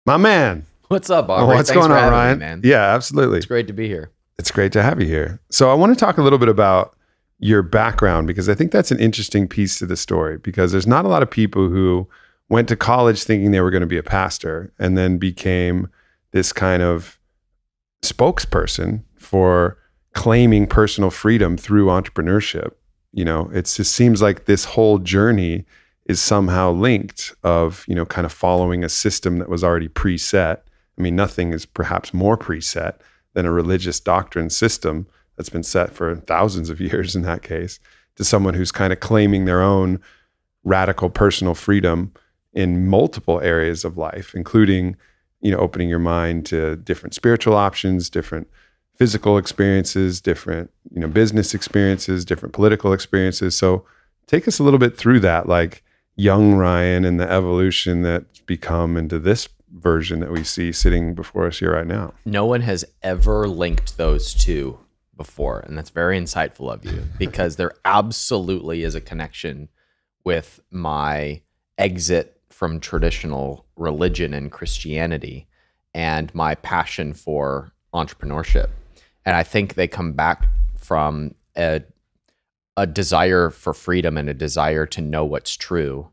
My man. What's up, Aubrey? Oh, what's Thanks going for on, having Ryan? me, man. Yeah, absolutely. It's great to be here. It's great to have you here. So I want to talk a little bit about your background because I think that's an interesting piece to the story because there's not a lot of people who went to college thinking they were going to be a pastor and then became this kind of spokesperson for claiming personal freedom through entrepreneurship. You know, it just seems like this whole journey is somehow linked of, you know, kind of following a system that was already preset. I mean, nothing is perhaps more preset than a religious doctrine system that's been set for thousands of years in that case, to someone who's kind of claiming their own radical personal freedom in multiple areas of life, including, you know, opening your mind to different spiritual options, different physical experiences, different, you know, business experiences, different political experiences. So take us a little bit through that, like young Ryan and the evolution that's become into this version that we see sitting before us here right now. No one has ever linked those two before, and that's very insightful of you because there absolutely is a connection with my exit from traditional religion and Christianity and my passion for entrepreneurship. And I think they come back from a desire for freedom and a desire to know what's true.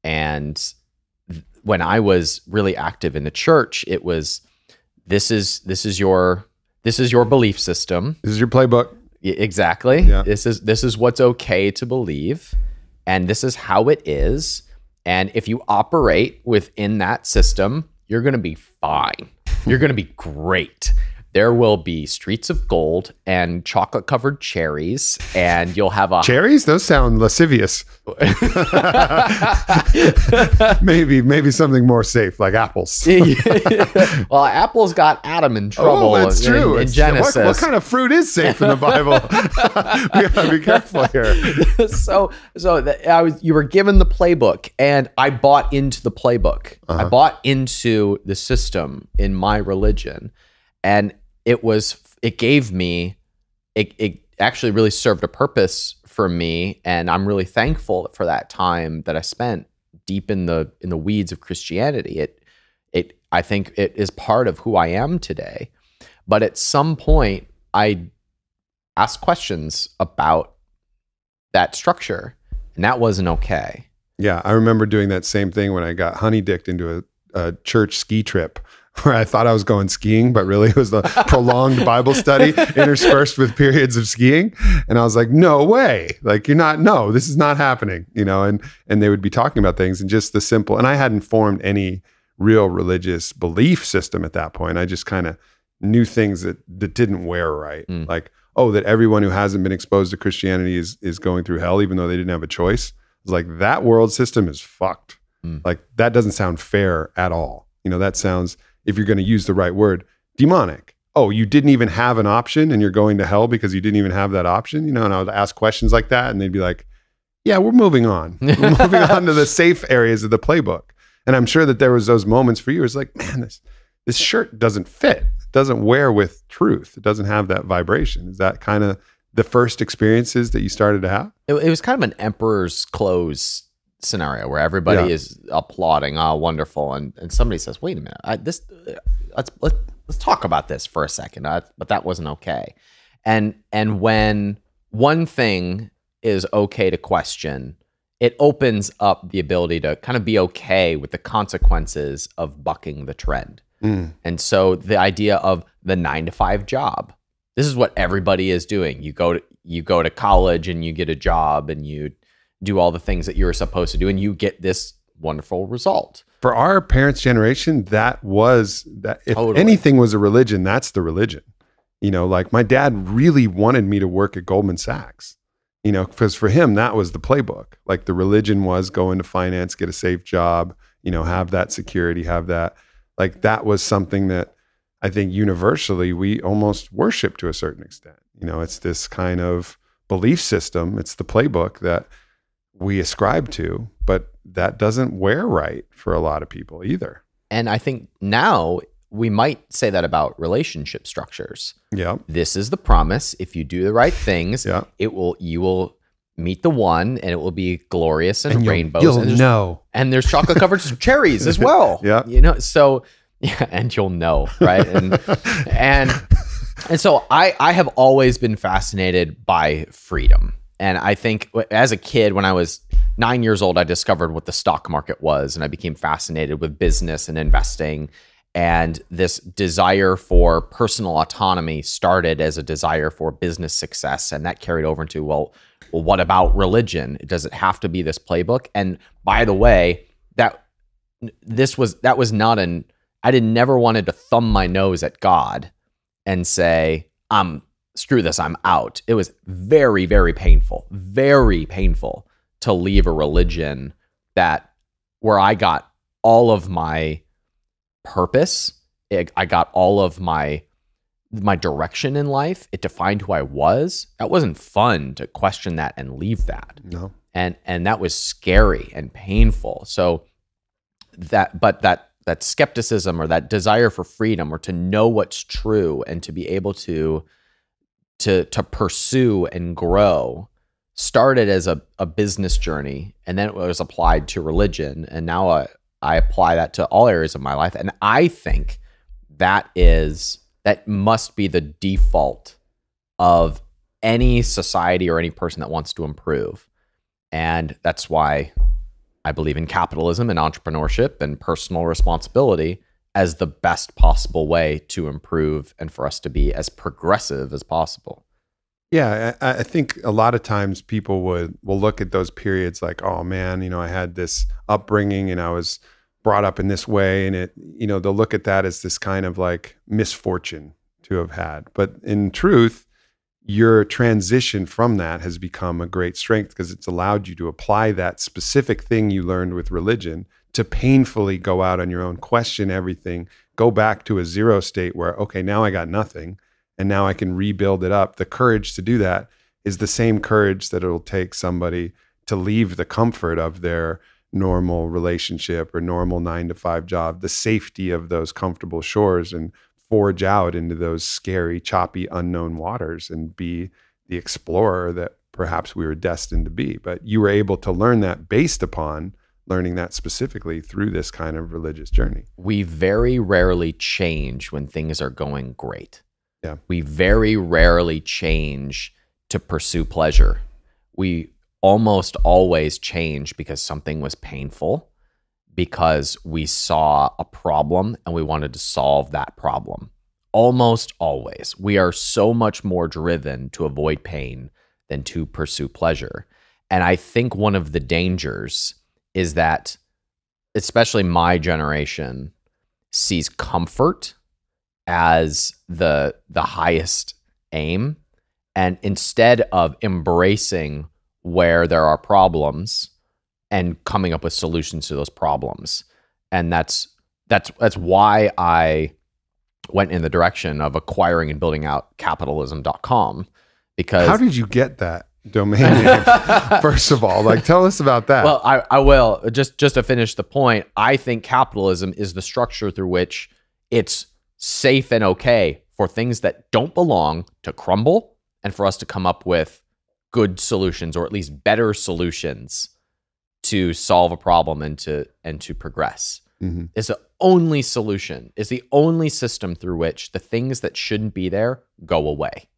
And when I was really active in the church, it was this is your belief system. This is your playbook. Exactly. Yeah. This is what's okay to believe, and this is how it is. And if you operate within that system, you're going to be fine. You're going to be great. There will be streets of gold and chocolate covered cherries, and you'll have a Cherries? Those sound lascivious. maybe something more safe, like apples. Well, apples got Adam in trouble. Oh, that's true. In Genesis. What kind of fruit is safe in the Bible? We gotta be careful here. You were given the playbook, and I bought into the playbook. I bought into the system in my religion, and it actually really served a purpose for me, and I'm really thankful for that time that I spent deep in the weeds of Christianity. I think it is part of who I am today. But at some point, I asked questions about that structure, and that wasn't okay. Yeah, I remember doing that same thing when I got honey-dicked into a church ski trip where I thought I was going skiing, but really it was the prolonged Bible study interspersed with periods of skiing. And I was like, no way. Like, no, this is not happening, you know, and they would be talking about things and just the simple, and I hadn't formed any real religious belief system at that point. I just kind of knew things that didn't wear right. Like, oh, that everyone who hasn't been exposed to Christianity is going through hell, even though they didn't have a choice. I was like, that world system is fucked. Like, that doesn't sound fair at all. You know, that sounds, if you're going to use the right word, demonic. Oh, you didn't even have an option and you're going to hell because you didn't even have that option, you know? And I would ask questions like that and they'd be like, yeah, we're moving on. We're moving on to the safe areas of the playbook. And I'm sure that there was those moments for you. It's like, man, this shirt doesn't fit. It doesn't wear with truth. It doesn't have that vibration. Is that kind of the first experiences that you started to have? It was kind of an emperor's clothes scenario where everybody is applauding, oh, wonderful, and somebody says, wait a minute, let's talk about this for a second. But that wasn't okay. And when one thing is okay to question, it opens up the ability to kind of be okay with the consequences of bucking the trend. And so the idea of the 9-to-5 job, this is what everybody is doing. You go to college and you get a job and you do all the things that you were supposed to do, and you get this wonderful result. For our parents' generation, that if Totally. anything was a religion, that's the religion. You know, like my dad really wanted me to work at Goldman Sachs, you know, because for him, that was the playbook. Like the religion was go into finance, get a safe job, you know, have that security, have that. Like that was something that I think universally we almost worship to a certain extent. You know, it's this kind of belief system. It's the playbook that we ascribe to, but that doesn't wear right for a lot of people either. And I think now we might say that about relationship structures. Yeah. This is the promise. If you do the right things, you will meet the one, and it will be glorious and rainbows. You'll know. And there's chocolate covered cherries as well. Yeah. You know, so Yeah, and you'll know, right? And so I have always been fascinated by freedom. And I think as a kid, when I was 9 years old, I discovered what the stock market was, and I became fascinated with business and investing. And this desire for personal autonomy started as a desire for business success, and that carried over into, well, what about religion? Does it have to be this playbook? And by the way, that was not an, I never wanted to thumb my nose at God and say, screw this, I'm out. It was very, very painful to leave a religion where I got all of my purpose. I got all of my direction in life. It defined who I was. That wasn't fun to question that and leave that. No. And that was scary and painful. So that skepticism, or that desire for freedom, or to know what's true and to be able to pursue and grow, started as a business journey, and then it was applied to religion, and now I apply that to all areas of my life. And I think that must be the default of any society or any person that wants to improve. And that's why I believe in capitalism and entrepreneurship and personal responsibility as the best possible way to improve and for us to be as progressive as possible. Yeah, I think a lot of times people will look at those periods like, oh man, I had this upbringing and I was brought up in this way, and they'll look at that as this kind of like misfortune to have had. But in truth, your transition from that has become a great strength, because it's allowed you to apply that specific thing you learned with religion to painfully go out on your own, question everything, go back to a zero state where, okay, now I got nothing, and now I can rebuild it up. The courage to do that is the same courage that it'll take somebody to leave the comfort of their normal relationship or normal 9-to-5 job, the safety of those comfortable shores, and forge out into those scary, choppy, unknown waters and be the explorer that perhaps we were destined to be. But you were able to learn that based upon learning that specifically through this kind of religious journey. We very rarely change when things are going great. Yeah. We very rarely change to pursue pleasure. We almost always change because something was painful, because we saw a problem and we wanted to solve that problem. Almost always. We are so much more driven to avoid pain than to pursue pleasure. And I think one of the dangers is that, especially my generation, sees comfort as the highest aim. And instead of embracing where there are problems and coming up with solutions to those problems. And that's why I went in the direction of acquiring and building out capitalism.com. Because how did you get that domain name? First of all, like, tell us about that. Well, I will just to finish the point. I think capitalism is the structure through which it's safe and okay for things that don't belong to crumble, and for us to come up with good solutions, or at least better solutions, to solve a problem and to progress. Mm-hmm. It's the only solution, is the only system through which the things that shouldn't be there go away.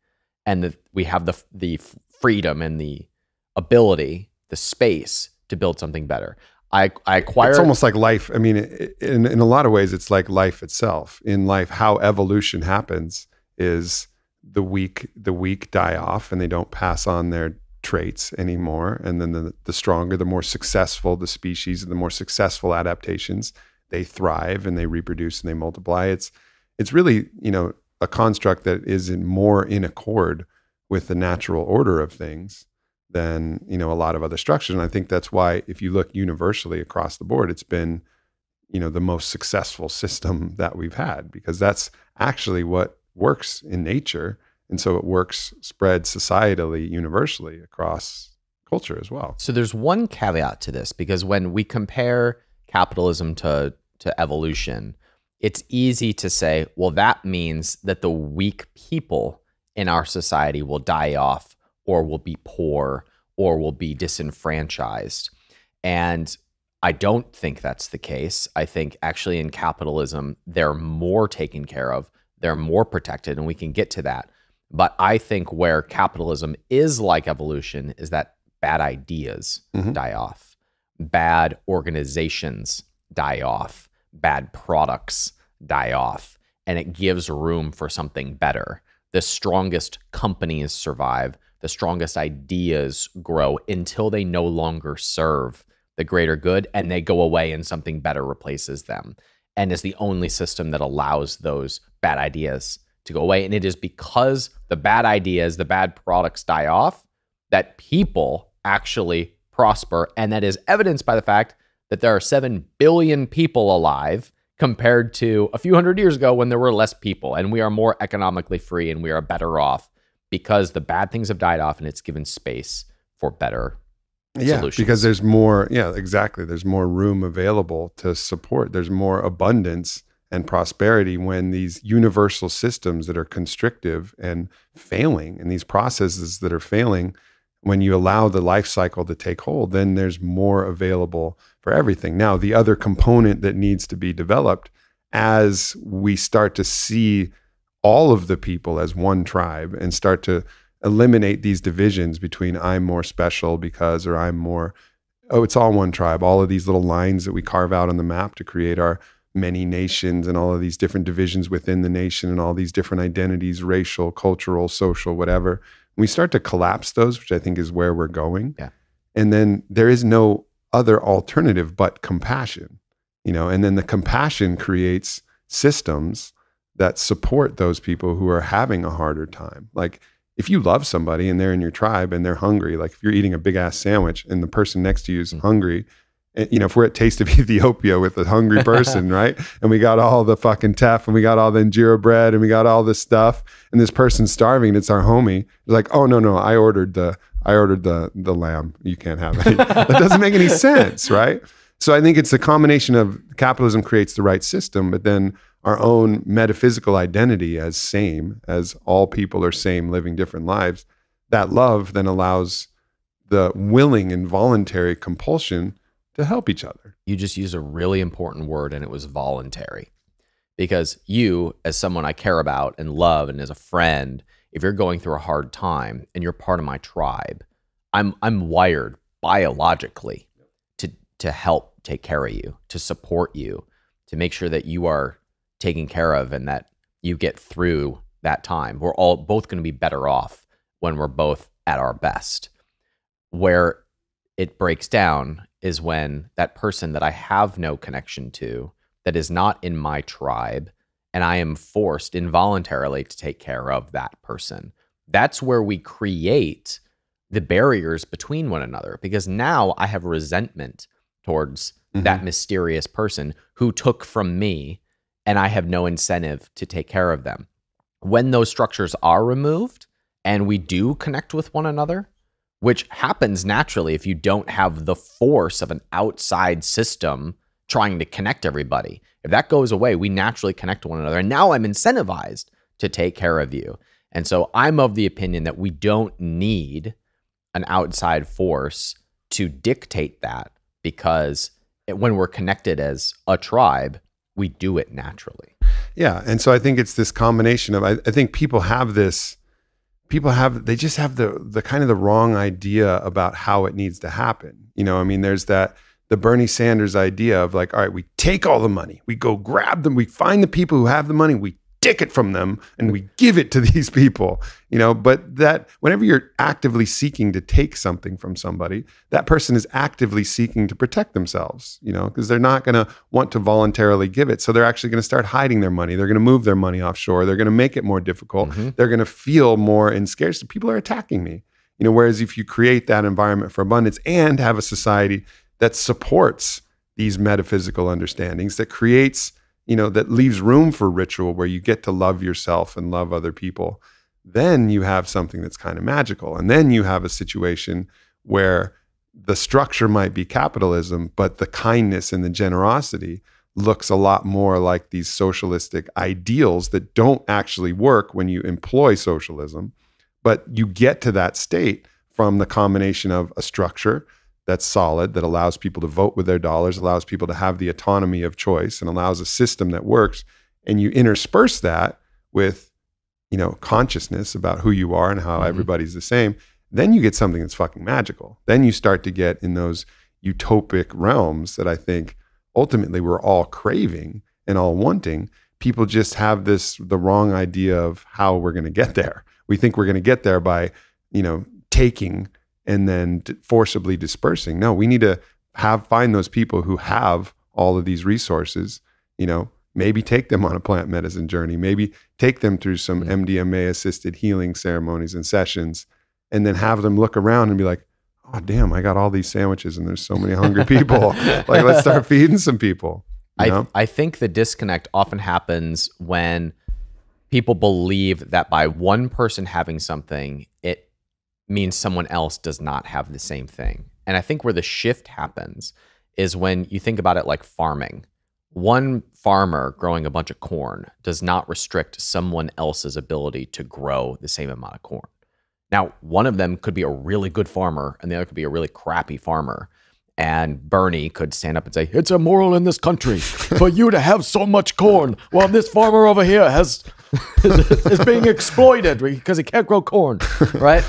And we have the freedom and the ability, the space to build something better. I acquired... It's almost like life. I mean, in a lot of ways, it's like life itself. In life, how evolution happens is the weak die off and they don't pass on their traits anymore. And then the stronger, the more successful the species, and the more successful adaptations, they thrive and they reproduce and they multiply. It's really, a construct that is more in accord with the natural order of things than, a lot of other structures. And I think that's why, if you look universally across the board, it's been, the most successful system that we've had, because that's actually what works in nature. And so it works, spread societally, universally across culture as well. So there's one caveat to this, because when we compare capitalism to evolution, it's easy to say, well, that means that the weak people in our society will die off, or will be poor, or will be disenfranchised. And I don't think that's the case. I think actually in capitalism, they're more taken care of, they're more protected, and we can get to that. But I think where capitalism is like evolution is that bad ideas die off, bad organizations die off, bad products die off, and it gives room for something better. The strongest companies survive, the strongest ideas grow until they no longer serve the greater good and they go away and something better replaces them. And is the only system that allows those bad ideas to go away. And it is because the bad ideas, the bad products die off, that people actually prosper. And that is evidenced by the fact that there are 7 billion people alive compared to a few hundred years ago when there were less people, and we are more economically free and we are better off because the bad things have died off and it's given space for better solutions. Because there's more, exactly. There's more room available to support. There's more abundance and prosperity when these universal systems that are constrictive and failing, and these processes that are failing, when you allow the life cycle to take hold, then there's more available for everything. Now, the other component that needs to be developed as we start to see all of the people as one tribe and start to eliminate these divisions between I'm more special because, or I'm more, it's all one tribe. All of these little lines that we carve out on the map to create our many nations and all of these different divisions within the nation and all these different identities, racial, cultural, social, whatever. We start to collapse those, which I think is where we're going. Yeah. And then there is no other alternative but compassion, and then the compassion creates systems that support those people who are having a harder time. Like if you love somebody and they're in your tribe and they're hungry, like if you're eating a big ass sandwich and the person next to you is hungry, if we're at Taste of Ethiopia with a hungry person, right? And we got all the fucking teff and we got all the injera bread and we got all this stuff and this person's starving and it's our homie. It's like, oh no, I ordered the lamb. You can't have it. That doesn't make any sense, right? So I think it's a combination of capitalism creates the right system, but then our own metaphysical identity as same, as all people are same, living different lives. That love then allows the willing and voluntary compulsion to help each other. You just used a really important word, and it was voluntary. Because you, as someone I care about and love and as a friend, if you're going through a hard time and you're part of my tribe, I'm wired biologically to help take care of you, to support you, to make sure that you are taken care of and that you get through that time. We're all both going to be better off when we're both at our best. Where it breaks down is when that person that I have no connection to, that is not in my tribe, and I am forced involuntarily to take care of that person. That's where we create the barriers between one another, because now I have resentment towards that mysterious person who took from me, and I have no incentive to take care of them. When those structures are removed and we do connect with one another, which happens naturally if you don't have the force of an outside system trying to connect everybody. If that goes away, we naturally connect to one another. And now I'm incentivized to take care of you. And so I'm of the opinion that we don't need an outside force to dictate that, because when we're connected as a tribe, we do it naturally. Yeah. And so I think it's this combination of, I think they just have the kind of the wrong idea about how it needs to happen. There's the Bernie Sanders idea of like, all right, we take all the money, we go grab them, we find the people who have the money, we take it from them and we give it to these people, but that whenever you're actively seeking to take something from somebody, that person is actively seeking to protect themselves, because they're not going to want to voluntarily give it. So they're actually going to start hiding their money. They're going to move their money offshore. They're going to make it more difficult. They're going to feel more in scarcity. People are attacking me, whereas if you create that environment for abundance and have a society that supports these metaphysical understandings, that creates that leaves room for ritual where you get to love yourself and love other people, then you have something that's kind of magical. And then you have a situation where the structure might be capitalism, but the kindness and the generosity looks a lot more like these socialistic ideals that don't actually work when you employ socialism. But you get to that state from the combination of a structure that's solid, that allows people to vote with their dollars, allows people to have the autonomy of choice, and allows a system that works. And you intersperse that with, consciousness about who you are and how everybody's the same. Then you get something that's fucking magical. Then you start to get in those utopic realms that I think ultimately we're all craving and all wanting. People just have the wrong idea of how we're going to get there. We think we're going to get there by, taking and then forcibly dispersing. No, we need to find those people who have all of these resources, maybe take them on a plant medicine journey, maybe take them through some MDMA assisted healing ceremonies and sessions, and then have them look around and be like, oh, damn, I got all these sandwiches and there's so many hungry people. Like, let's start feeding some people. I think the disconnect often happens when people believe that by one person having something, it means someone else does not have the same thing. And I think where the shift happens is when you think about it like farming. One farmer growing a bunch of corn does not restrict someone else's ability to grow the same amount of corn. Now, one of them could be a really good farmer and the other could be a really crappy farmer. And Bernie could stand up and say, it's immoral in this country for you to have so much corn while this farmer over here is being exploited because he can't grow corn, right?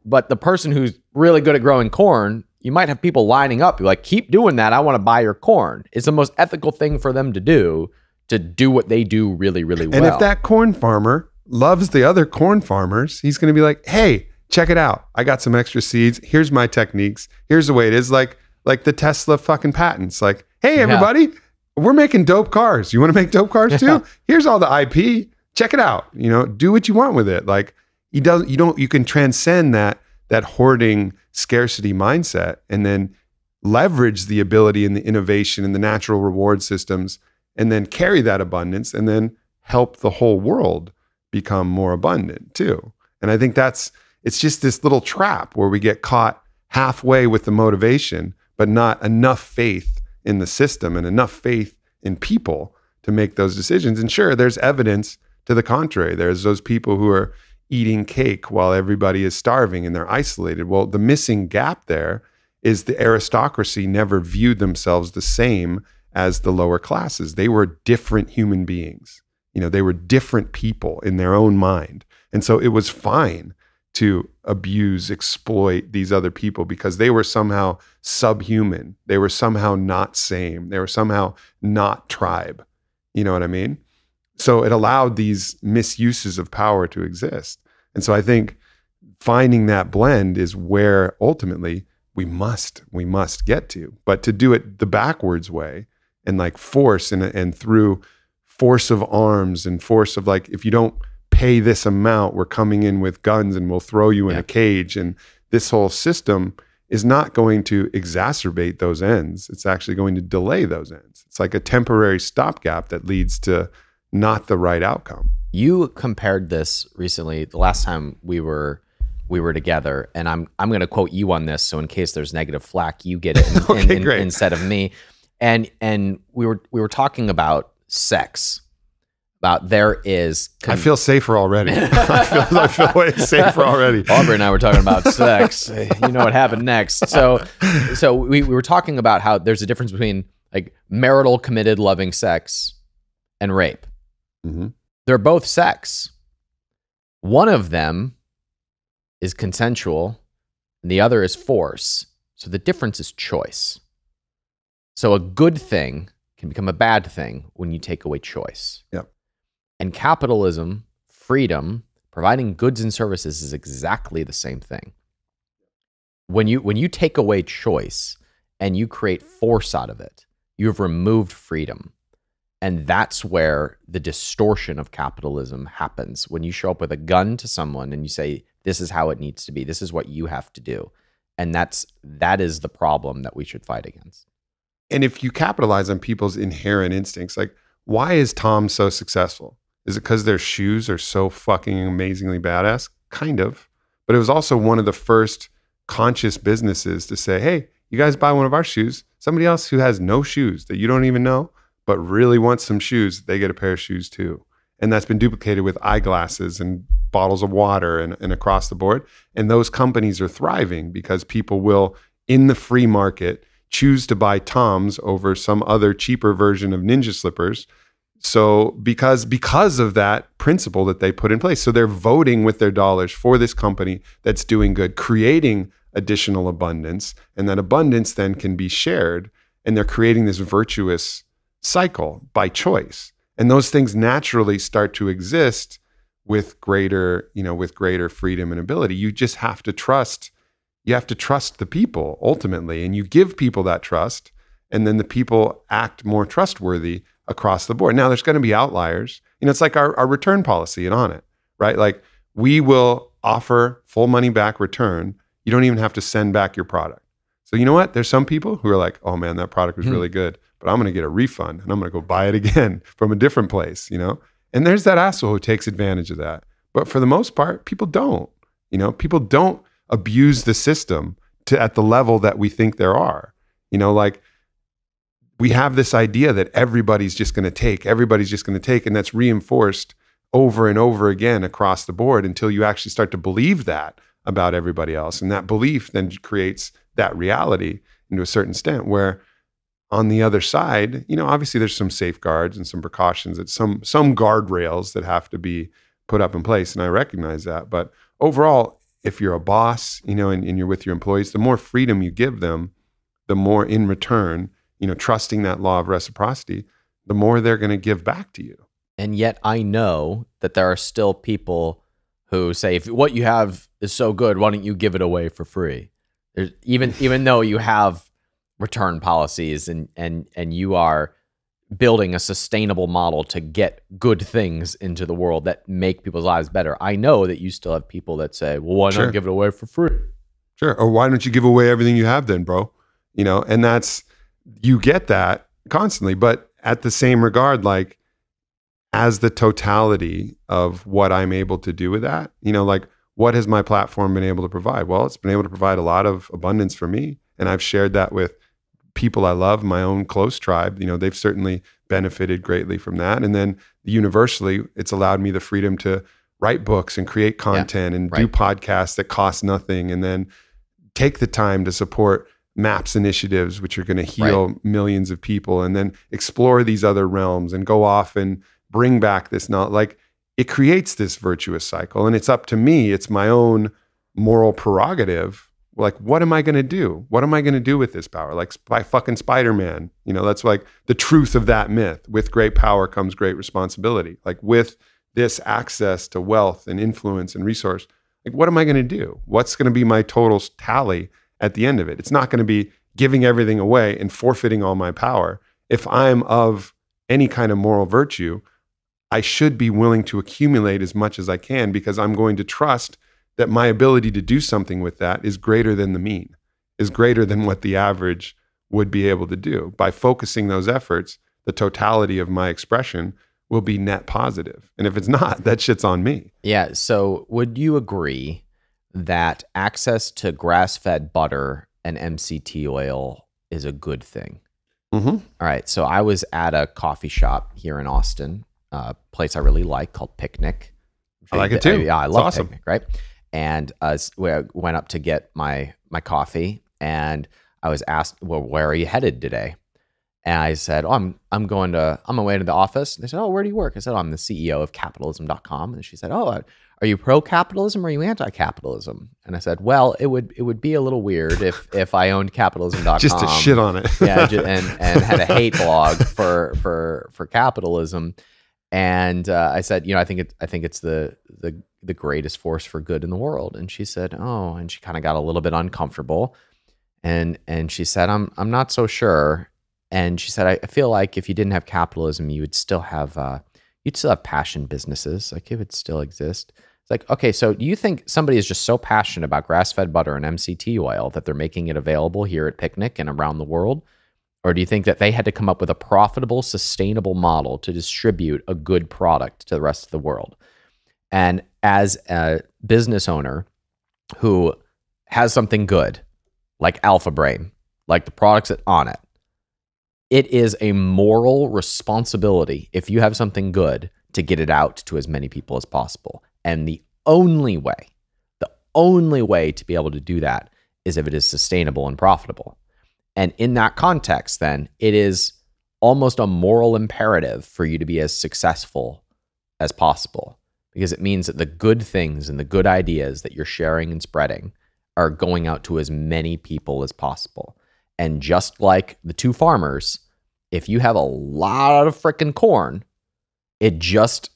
But the person who's really good at growing corn, you might have people lining up. You're like, keep doing that. I want to buy your corn. It's the most ethical thing for them to do what they do really, really well. And if that corn farmer loves the other corn farmers, he's going to be like, hey, check it out. I got some extra seeds. Here's my techniques. Here's the way it is. Like the Tesla fucking patents. Like, hey, everybody, we're making dope cars. You want to make dope cars too? Here's all the IP. Check it out. Do what you want with it. Like you can transcend that hoarding scarcity mindset and then leverage the ability and the innovation and the natural reward systems and then carry that abundance and then help the whole world become more abundant too. And I think it's just this little trap where we get caught halfway with the motivation, but not enough faith in the system and enough faith in people to make those decisions. And sure, there's evidence to the contrary. There's those people who are eating cake while everybody is starving and they're isolated. Well, the missing gap there is the aristocracy never viewed themselves the same as the lower classes. They were different human beings. They were different people in their own mind. And so it was fine to abuse, exploit these other people because they were somehow subhuman. They were somehow not same. They were somehow not tribe. You know what I mean? So it allowed these misuses of power to exist. And so I think finding that blend is where ultimately we must get to. But to do it the backwards way and like force and through force of arms and force of like, if you don't pay this amount, we're coming in with guns and we'll throw you in a cage. And this whole system is not going to exacerbate those ends. It's actually going to delay those ends. It's like a temporary stopgap that leads to not the right outcome. You compared this recently, the last time we were together, and I'm going to quote you on this. So in case there's negative flack, you get it instead of me. And we were talking about sex. About there is. I feel safer already. I feel way safer already. Aubrey and I were talking about sex. You know what happened next. So we were talking about how there's a difference between like marital, committed, loving sex and rape. Mm-hmm. They're both sex. One of them is consensual, and the other is force. So the difference is choice. So a good thing can become a bad thing when you take away choice. Yep. And capitalism, freedom, providing goods and services is exactly the same thing. When you take away choice and you create force out of it, you've removed freedom. And that's where the distortion of capitalism happens. When you show up with a gun to someone and you say, this is how it needs to be, this is what you have to do. And that is the problem that we should fight against. And if you capitalize on people's inherent instincts, like why is Tom so successful? Is it because their shoes are so fucking amazingly badass? Kind of. But it was also one of the first conscious businesses to say, hey, you guys buy one of our shoes. Somebody else who has no shoes that you don't even know, but really wants some shoes, they get a pair of shoes too. And that's been duplicated with eyeglasses and bottles of water and across the board. And those companies are thriving because people will, in the free market, choose to buy Toms over some other cheaper version of Ninja slippers. So because of that principle that they put in place. So they're voting with their dollars for this company that's doing good, creating additional abundance, and that abundance then can be shared. And they're creating this virtuous cycle by choice. And those things naturally start to exist with greater freedom and ability. You just have to trust. You have to trust the people ultimately, and you give people that trust, and then the people act more trustworthy across the board. Now, there's going to be outliers. It's like our return policy and on it, right? Like we will offer full money back return. You don't even have to send back your product. So you know what? There's some people who are like, oh man, that product was really good, but I'm going to get a refund and I'm going to go buy it again from a different place, And there's that asshole who takes advantage of that. But for the most part, people don't, people don't abuse the system at the level that we think there are, like we have this idea that everybody's just going to take, and that's reinforced over and over again across the board until you actually start to believe that about everybody else. And that belief then creates that reality into a certain extent where on the other side, obviously there's some safeguards and some precautions, that some guardrails that have to be put up in place. And I recognize that. But overall, if you're a boss, and you're with your employees, the more freedom you give them, the more in return, trusting that law of reciprocity, the more they're going to give back to you. And yet I know that there are still people who say, if what you have is so good, why don't you give it away for free? There's, even though you have return policies and you are building a sustainable model to get good things into the world that make people's lives better, I know that you still have people that say, well, why not give it away for free? Sure. Or why don't you give away everything you have then, bro? And that's, you get that constantly, but at the same regard, like as the totality of what I'm able to do with that, like what has my platform been able to provide? Well, it's been able to provide a lot of abundance for me. And I've shared that with people I love, my own close tribe. They've certainly benefited greatly from that. And then universally, it's allowed me the freedom to write books and create content and do podcasts that cost nothing. And then take the time to support MAPS initiatives, which are going to heal millions of people, and then explore these other realms and go off and bring back this knowledge. Like it creates this virtuous cycle, and it's up to me. It's my own moral prerogative. Like, what am I going to do? What am I going to do with this power? Like by fucking Spider-Man, that's like the truth of that myth. With great power comes great responsibility. Like with this access to wealth and influence and resource, like what am I going to do? What's going to be my total tally at the end of it? It's not going to be giving everything away and forfeiting all my power. If I'm of any kind of moral virtue, I should be willing to accumulate as much as I can, because I'm going to trust that my ability to do something with that is greater than the mean, is greater than what the average would be able to do. By focusing those efforts, the totality of my expression will be net positive. And if it's not, that shit's on me. Yeah. So would you agree that access to grass-fed butter and MCT oil is a good thing? Mm-hmm. All right. So I was at a coffee shop here in Austin, a place I really like called Picnic. I like it too. Yeah, I love awesome. Picnic, right? And we went up to get my coffee, and I was asked, well, where are you headed today? And I said, oh, I'm on my way to the office. And they said, oh, where do you work? I said, oh, I'm the CEO of Capitalism.com. And she said, oh, are you pro-capitalism or are you anti-capitalism? And I said, well, it would be a little weird if I owned Capitalism.com. Just to shit on it. Yeah, and had a hate blog for capitalism. And I said, I think it's the greatest force for good in the world. And she said, oh, and she kind of got a little bit uncomfortable. And she said, I'm not so sure. And she said, I feel like if you didn't have capitalism, you would still have passion businesses. Like it would still exist. It's like, okay, so do you think somebody is just so passionate about grass-fed butter and MCT oil that they're making it available here at Picnic and around the world? Or do you think that they had to come up with a profitable, sustainable model to distribute a good product to the rest of the world? And as a business owner who has something good, like Alpha Brain, like the products that on it, it is a moral responsibility, if you have something good, to get it out to as many people as possible. And the only way to be able to do that is if it is sustainable and profitable. And in that context, then it is almost a moral imperative for you to be as successful as possible, because it means that the good things and the good ideas that you're sharing and spreading are going out to as many people as possible. And just like the two farmers, if you have a lot of frickin' corn, it just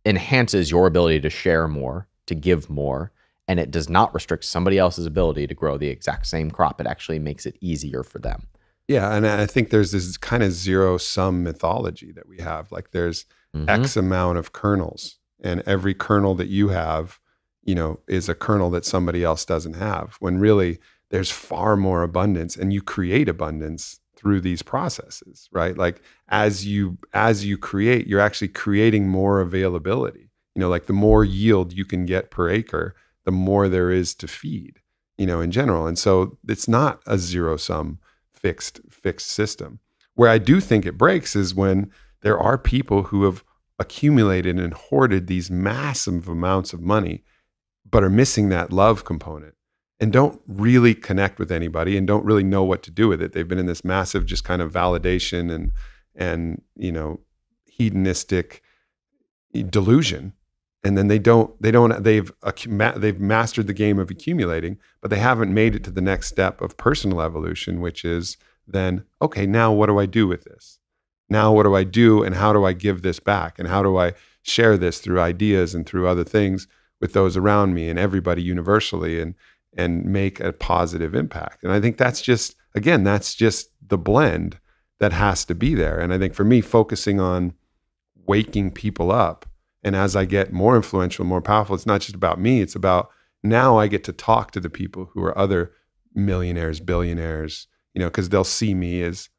enhances your ability to share more, to give more, and it does not restrict somebody else's ability to grow the exact same crop. It actually makes it easier for them. Yeah, and I think there's this kind of zero-sum mythology that we have. Like there's X amount of kernels, and every kernel that you have, is a kernel that somebody else doesn't have, when really there's far more abundance, and you create abundance through these processes, right? Like as you create, you're actually creating more availability. Like the more yield you can get per acre, the more there is to feed, in general. And so it's not a zero-sum fixed system. Where I do think it breaks is when there are people who have accumulated and hoarded these massive amounts of money, but are missing that love component and don't really connect with anybody and don't really know what to do with it. They've been in this massive just kind of validation and hedonistic delusion. And then they've mastered the game of accumulating, but they haven't made it to the next step of personal evolution, which is then, okay, now what do I do with this? Now what do I do, and how do I give this back? And how do I share this through ideas and through other things with those around me and everybody universally, and make a positive impact? And I think that's just the blend that has to be there. And I think for me, focusing on waking people up, and as I get more influential, more powerful, it's not just about me. It's about now I get to talk to the people who are other millionaires, billionaires, because they'll see me as,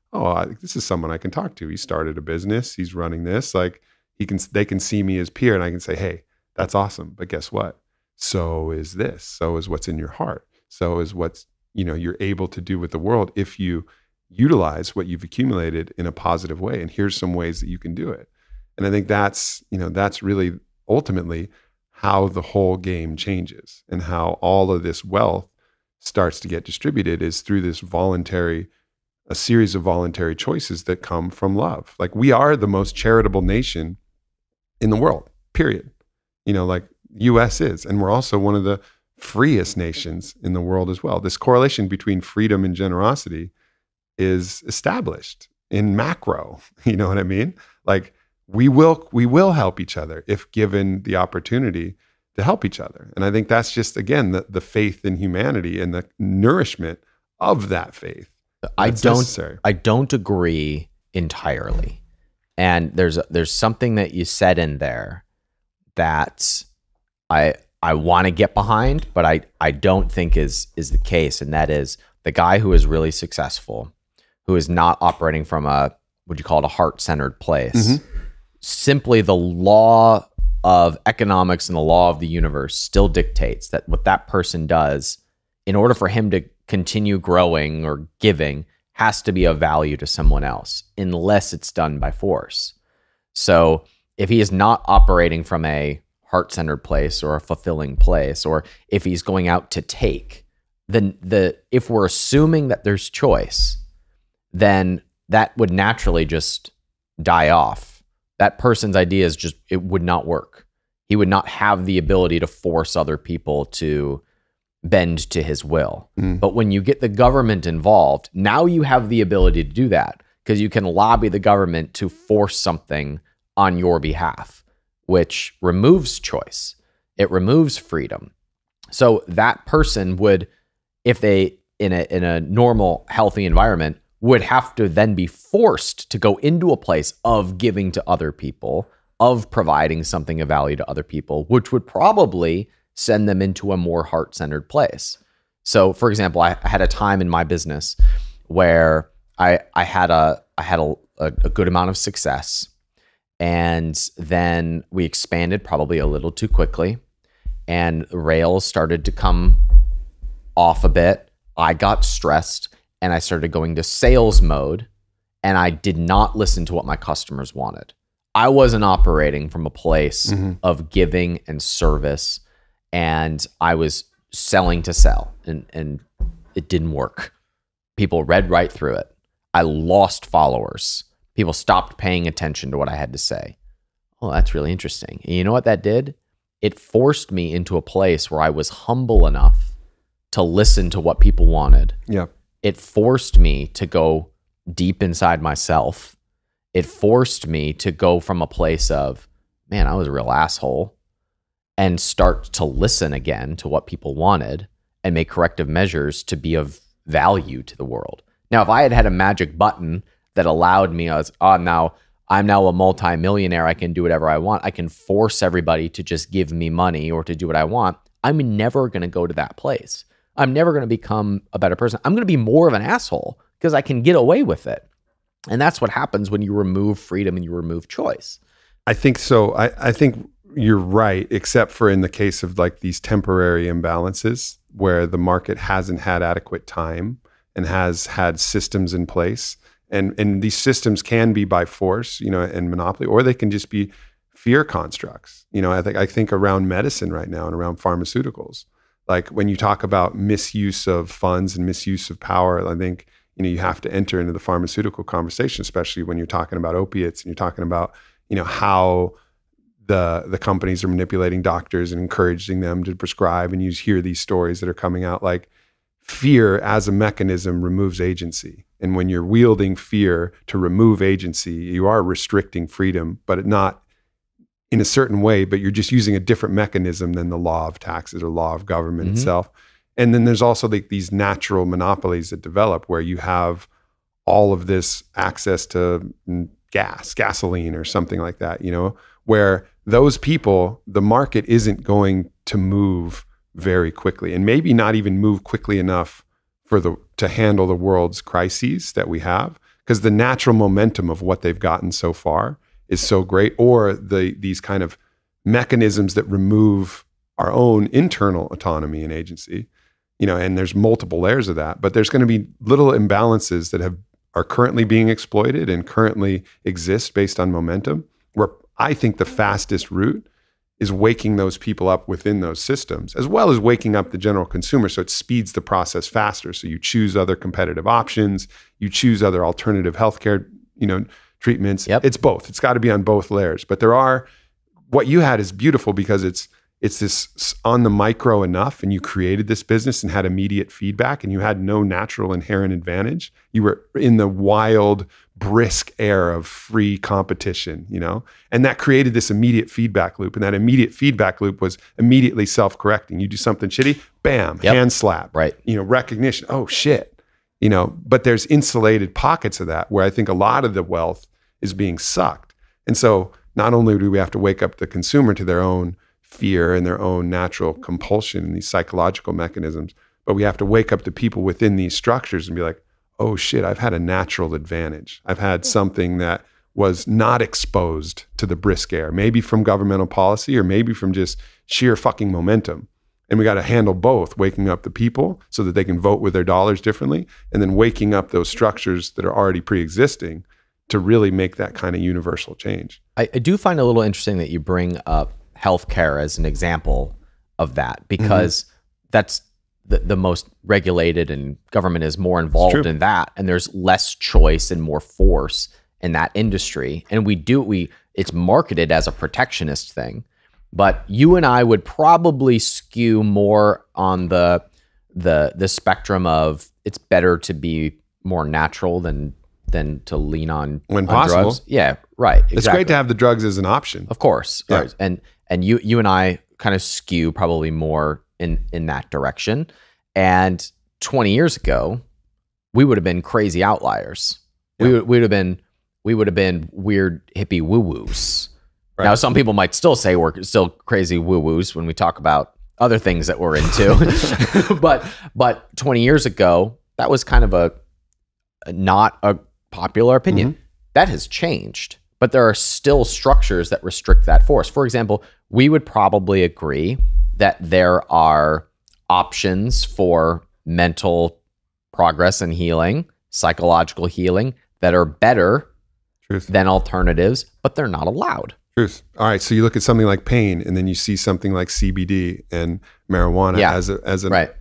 this is someone I can talk to. He started a business. He's running this. Like they can see me as peer, and I can say, hey, that's awesome. But guess what? So is this. So is what's in your heart. So is what's, you're able to do with the world if you utilize what you've accumulated in a positive way. And here's some ways that you can do it. And I think that's really ultimately how the whole game changes, and how all of this wealth starts to get distributed is through a series of voluntary choices that come from love. Like we are the most charitable nation in the world, period. Like US is, and we're also one of the freest nations in the world as well. This correlation between freedom and generosity is established in macro. You know what I mean? Like we will help each other if given the opportunity to help each other. And I think that's just, again, the faith in humanity and the nourishment of that faith. I don't agree entirely. And there's something that you said in there that I want to get behind, but I don't think is the case. And that is the guy who is really successful, who is not operating from would you call it a heart-centered place. Simply the law of economics and the law of the universe still dictates that what that person does, in order for him to continue growing or giving, has to be of value to someone else, unless it's done by force. So if he is not operating from a heart-centered place or a fulfilling place, or if he's going out to take, then if we're assuming that there's choice, then that would naturally just die off. That person's ideas it would not work. He would not have the ability to force other people to bend to his will. But when you get the government involved, now you have the ability to do that, because you can lobby the government to force something on your behalf, which removes choice. It removes freedom. So that person would, if they, in a normal, healthy environment, would have to then be forced to go into a place of giving to other people, of providing something of value to other people, which would probably send them into a more heart-centered place. So, for example, I had a time in my business where I had a good amount of success, and then we expanded probably a little too quickly, and the rails started to come off a bit. I got stressed, and I started going to sales mode, and I did not listen to what my customers wanted. I wasn't operating from a place of giving and service and I was selling to sell, and it didn't work. People read right through it. I lost followers. People stopped paying attention to what I had to say. Oh, that's really interesting. And you know what that did? It forced me into a place where I was humble enough to listen to what people wanted. Yeah. It forced me to go deep inside myself. It forced me to go from a place of, man, I was a real asshole, and start to listen again to what people wanted and make corrective measures to be of value to the world. Now, if I had had a magic button that allowed me, I'm now a multimillionaire, I can do whatever I want, I can force everybody to just give me money or to do what I want, I'm never going to go to that place. I'm never going to become a better person. I'm going to be more of an asshole because I can get away with it. And that's what happens when you remove freedom and you remove choice. I think so. I think you're right, except for in the case of like these temporary imbalances where the market hasn't had adequate time and has had systems in place. And these systems can be by force, and monopoly, or they can just be fear constructs. I think around medicine right now and around pharmaceuticals, like when you talk about misuse of funds and misuse of power, I think, you have to enter into the pharmaceutical conversation, especially when you're talking about opiates and you're talking about, how the companies are manipulating doctors and encouraging them to prescribe. And you hear these stories that are coming out, like fear as a mechanism removes agency. And when you're wielding fear to remove agency, you are restricting freedom, but not in a certain way, but you're just using a different mechanism than the law of taxes or law of government itself. And then there's also like these natural monopolies that develop where you have all of this access to gasoline or something like that, where those people, the market isn't going to move very quickly, and maybe not even move quickly enough to handle the world's crises that we have, because the natural momentum of what they've gotten so far is so great, or these kind of mechanisms that remove our own internal autonomy and agency, and there's multiple layers of that, but there's going to be little imbalances that are currently being exploited and currently exist based on momentum, where I think the fastest route is waking those people up within those systems, as well as waking up the general consumer, so it speeds the process faster. So you choose other competitive options, you choose other alternative healthcare, treatments. Yep. It's both. It's got to be on both layers. But what you had is beautiful because it's this on the micro enough, and you created this business and had immediate feedback, and you had no natural inherent advantage. You were in the wild, brisk air of free competition, and that created this immediate feedback loop. And that immediate feedback loop was immediately self-correcting. You do something shitty, bam, hand slap, right? Recognition. Oh shit, But there's insulated pockets of that where I think a lot of the wealth is being sucked. And so not only do we have to wake up the consumer to their own fear and their own natural compulsion and these psychological mechanisms, but we have to wake up the people within these structures and be like, oh shit, I've had a natural advantage. I've had something that was not exposed to the brisk air, maybe from governmental policy or maybe from just sheer fucking momentum. And we got to handle both, waking up the people so that they can vote with their dollars differently, and then waking up those structures that are already pre-existing to really make that kind of universal change. I do find it a little interesting that you bring up healthcare as an example of that, because that's the most regulated, and government is more involved in that, and there's less choice and more force in that industry. And it's marketed as a protectionist thing, but you and I would probably skew more on the spectrum of it's better to be more natural than to lean on when possible. Drugs. Yeah, right. Exactly. It's great to have the drugs as an option. Of course. Yeah. Right. And you and I kind of skew probably more in that direction. And 20 years ago, we would have been crazy outliers. Yeah. We would have been weird hippie woo-woos. Right. Now, some people might still say we're still crazy woo-woos when we talk about other things that we're into. but 20 years ago, that was kind of not a popular opinion. Mm-hmm. That has changed, but there are still structures that restrict that force. For example, we would probably agree that there are options for mental progress and healing, psychological healing, that are better than alternatives, but they're not allowed. Truth. All right. So you look at something like pain, and then you see something like CBD and marijuana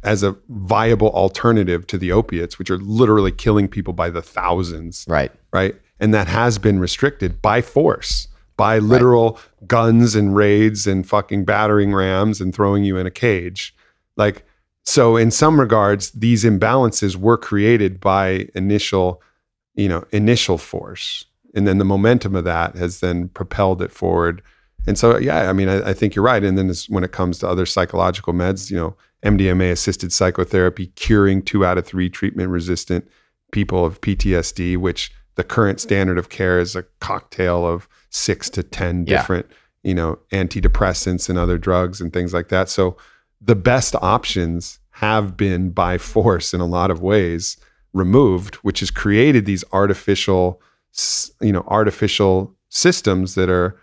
as a viable alternative to the opiates, which are literally killing people by the thousands. Right. Right. And that has been restricted by force, by literal guns and raids and fucking battering rams and throwing you in a cage. Like, so in some regards, these imbalances were created by initial force. And then the momentum of that has then propelled it forward. And so, yeah, I mean, I think you're right. And then when it comes to other psychological meds, MDMA-assisted psychotherapy, curing 2 out of 3 treatment-resistant people of PTSD, which the current standard of care is a cocktail of 6 to 10 different, antidepressants and other drugs and things like that. So the best options have been by force in a lot of ways removed, which has created these artificial systems that are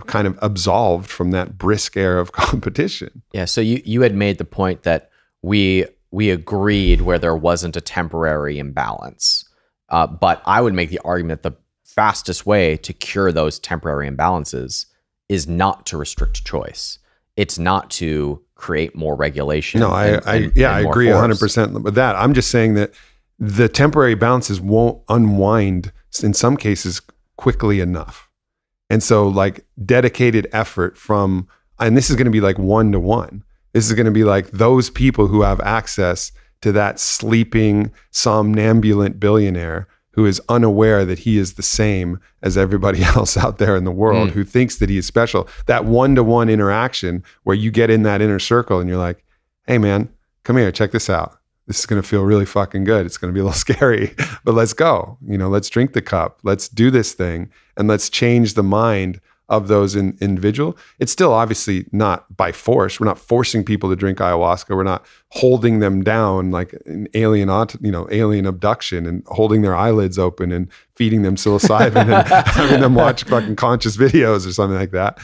kind of absolved from that brisk air of competition. Yeah. So you had made the point that we agreed where there wasn't a temporary imbalance, but I would make the argument the fastest way to cure those temporary imbalances is not to restrict choice. It's not to create more regulation. No, I agree 100% with that. I'm just saying that the temporary balances won't unwind in some cases quickly enough. And so like dedicated effort and this is going to be like 1-to-1. This is going to be like those people who have access to that sleeping somnambulant billionaire who is unaware that he is the same as everybody else out there in the world, who thinks that he is special. That 1-to-1 interaction where you get in that inner circle and you're like, hey man, come here, check this out. This is going to feel really fucking good. It's going to be a little scary, but let's go. Let's drink the cup. Let's do this thing, and let's change the mind of those individual. It's still obviously not by force. We're not forcing people to drink ayahuasca. We're not holding them down like an alien abduction and holding their eyelids open and feeding them psilocybin and having them watch fucking conscious videos or something like that.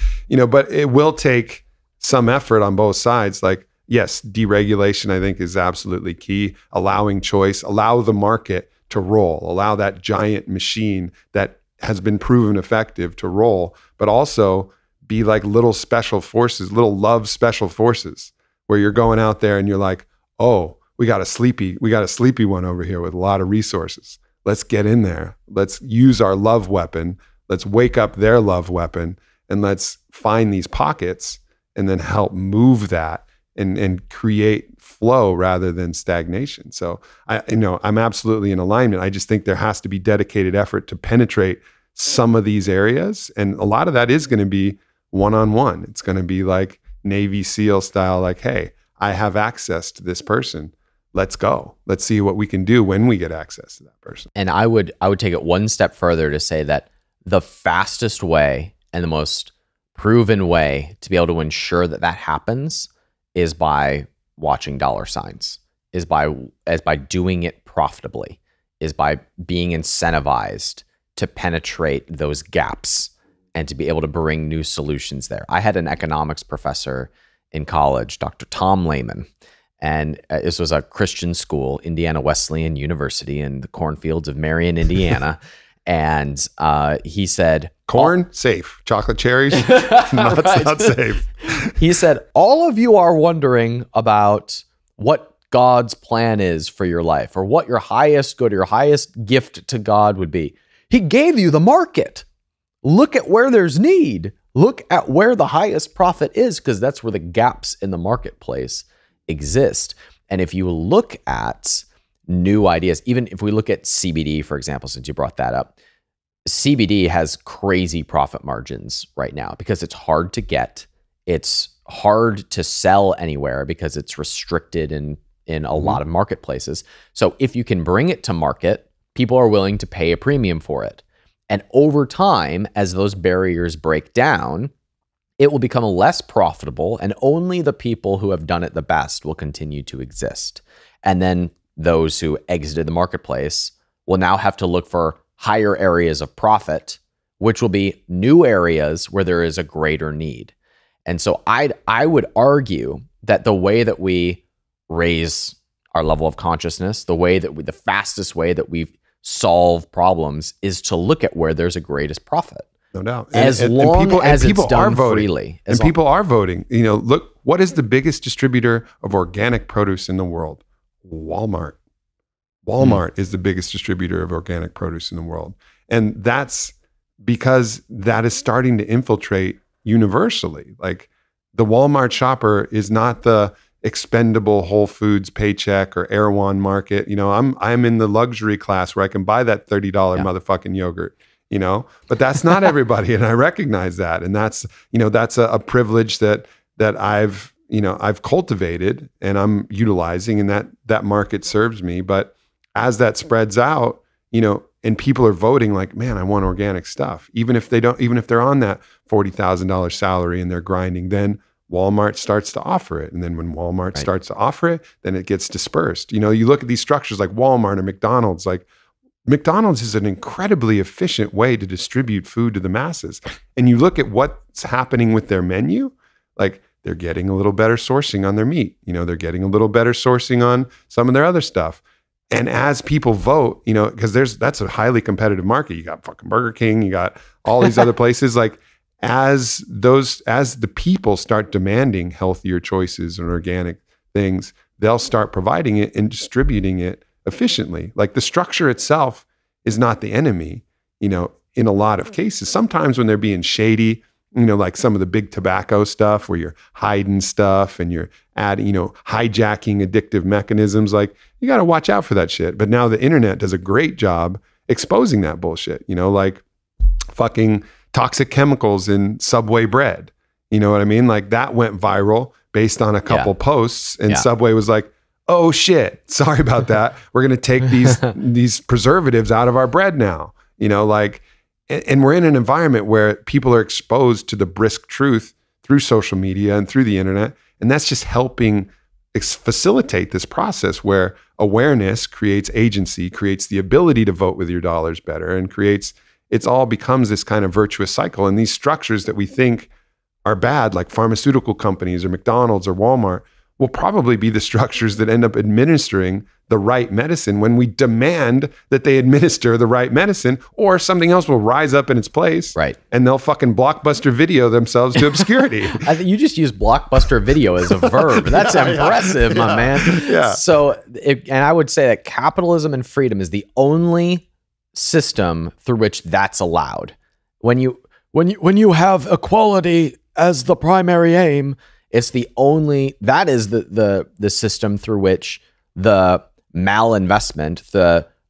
But it will take some effort on both sides. Like, yes, deregulation, I think, is absolutely key. Allowing choice, allow the market to roll, allow that giant machine that has been proven effective to roll, but also be like little special forces, little love special forces, where you're going out there and you're like, oh, we got a sleepy one over here with a lot of resources. Let's get in there. Let's use our love weapon. Let's wake up their love weapon, and let's find these pockets and then help move that and create flow rather than stagnation. So I'm absolutely in alignment. I just think there has to be dedicated effort to penetrate some of these areas. And a lot of that is going to be one-on-one. It's going to be like Navy SEAL style, like, hey, I have access to this person. Let's go. Let's see what we can do when we get access to that person. And I would take it one step further to say that the fastest way and the most proven way to be able to ensure that happens is by watching dollar signs, is by doing it profitably, is by being incentivized to penetrate those gaps and to be able to bring new solutions there. I had an economics professor in college, Dr. Tom Lehman, and this was a Christian school, Indiana Wesleyan University in the cornfields of Marion, Indiana. And he said, corn, safe. Chocolate cherries, not safe. He said, all of you are wondering about what God's plan is for your life, or what your highest good, your highest gift to God would be. He gave you the market. Look at where there's need. Look at where the highest profit is, because that's where the gaps in the marketplace exist. And if you look at new ideas, even if we look at CBD, for example, since you brought that up, CBD has crazy profit margins right now because it's hard to get. It's hard to sell anywhere because it's restricted in a lot of marketplaces. So if you can bring it to market, people are willing to pay a premium for it. And over time, as those barriers break down, it will become less profitable, and only the people who have done it the best will continue to exist. And then those who exited the marketplace will now have to look for higher areas of profit, which will be new areas where there is a greater need. And so I would argue that the way that we raise our level of consciousness, the fastest way that we solve problems is to look at where there's a greatest profit. No doubt. As long as it's done freely. And people are voting. You know, look, what is the biggest distributor of organic produce in the world? Walmart. Walmart is the biggest distributor of organic produce in the world. And that's because that is starting to infiltrate universally. Like the Walmart shopper is not the expendable Whole Foods paycheck or Erewhon market. You know, I'm in the luxury class where I can buy that $30 motherfucking yogurt. You know, but that's not everybody, and I recognize that, and that's, you know, that's a privilege that I've cultivated and I'm utilizing, and that market serves me. But as that spreads out, you know, and people are voting like, man, I want organic stuff, even if they're on that $40,000 salary and they're grinding, then Walmart starts to offer it, and then when Walmart starts to offer it, then it gets dispersed. You know, you look at these structures like Walmart or McDonald's, like. McDonald's is an incredibly efficient way to distribute food to the masses. And you look at what's happening with their menu, like they're getting a little better sourcing on their meat. You know, they're getting a little better sourcing on some of their other stuff. And as people vote, you know, because that's a highly competitive market. You got fucking Burger King, you got all these other places. Like as the people start demanding healthier choices and organic things, they'll start providing it and distributing it efficiently. Like the structure itself is not the enemy, you know, in a lot of cases. Sometimes when they're being shady, you know, like some of the big tobacco stuff where you're hiding stuff and you're adding, you know, hijacking addictive mechanisms, like you got to watch out for that shit. But now the internet does a great job exposing that bullshit, you know, like fucking toxic chemicals in Subway bread. You know what I mean? Like that went viral based on a couple posts, and Subway was like, oh shit, sorry about that. We're going to take these preservatives out of our bread now. You know, like, and we're in an environment where people are exposed to the brisk truth through social media and through the internet. And that's just helping facilitate this process where awareness creates agency, creates the ability to vote with your dollars better, and it all becomes this kind of virtuous cycle. And these structures that we think are bad, like pharmaceutical companies or McDonald's or Walmart, will probably be the structures that end up administering the right medicine when we demand that they administer the right medicine, or something else will rise up in its place. Right. And they'll fucking blockbuster video themselves to obscurity. I think you just used blockbuster video as a verb. That's impressive, my man. Yeah. So, and I would say that capitalism and freedom is the only system through which that's allowed. When you have equality as the primary aim, it's that is the system through which the malinvestment,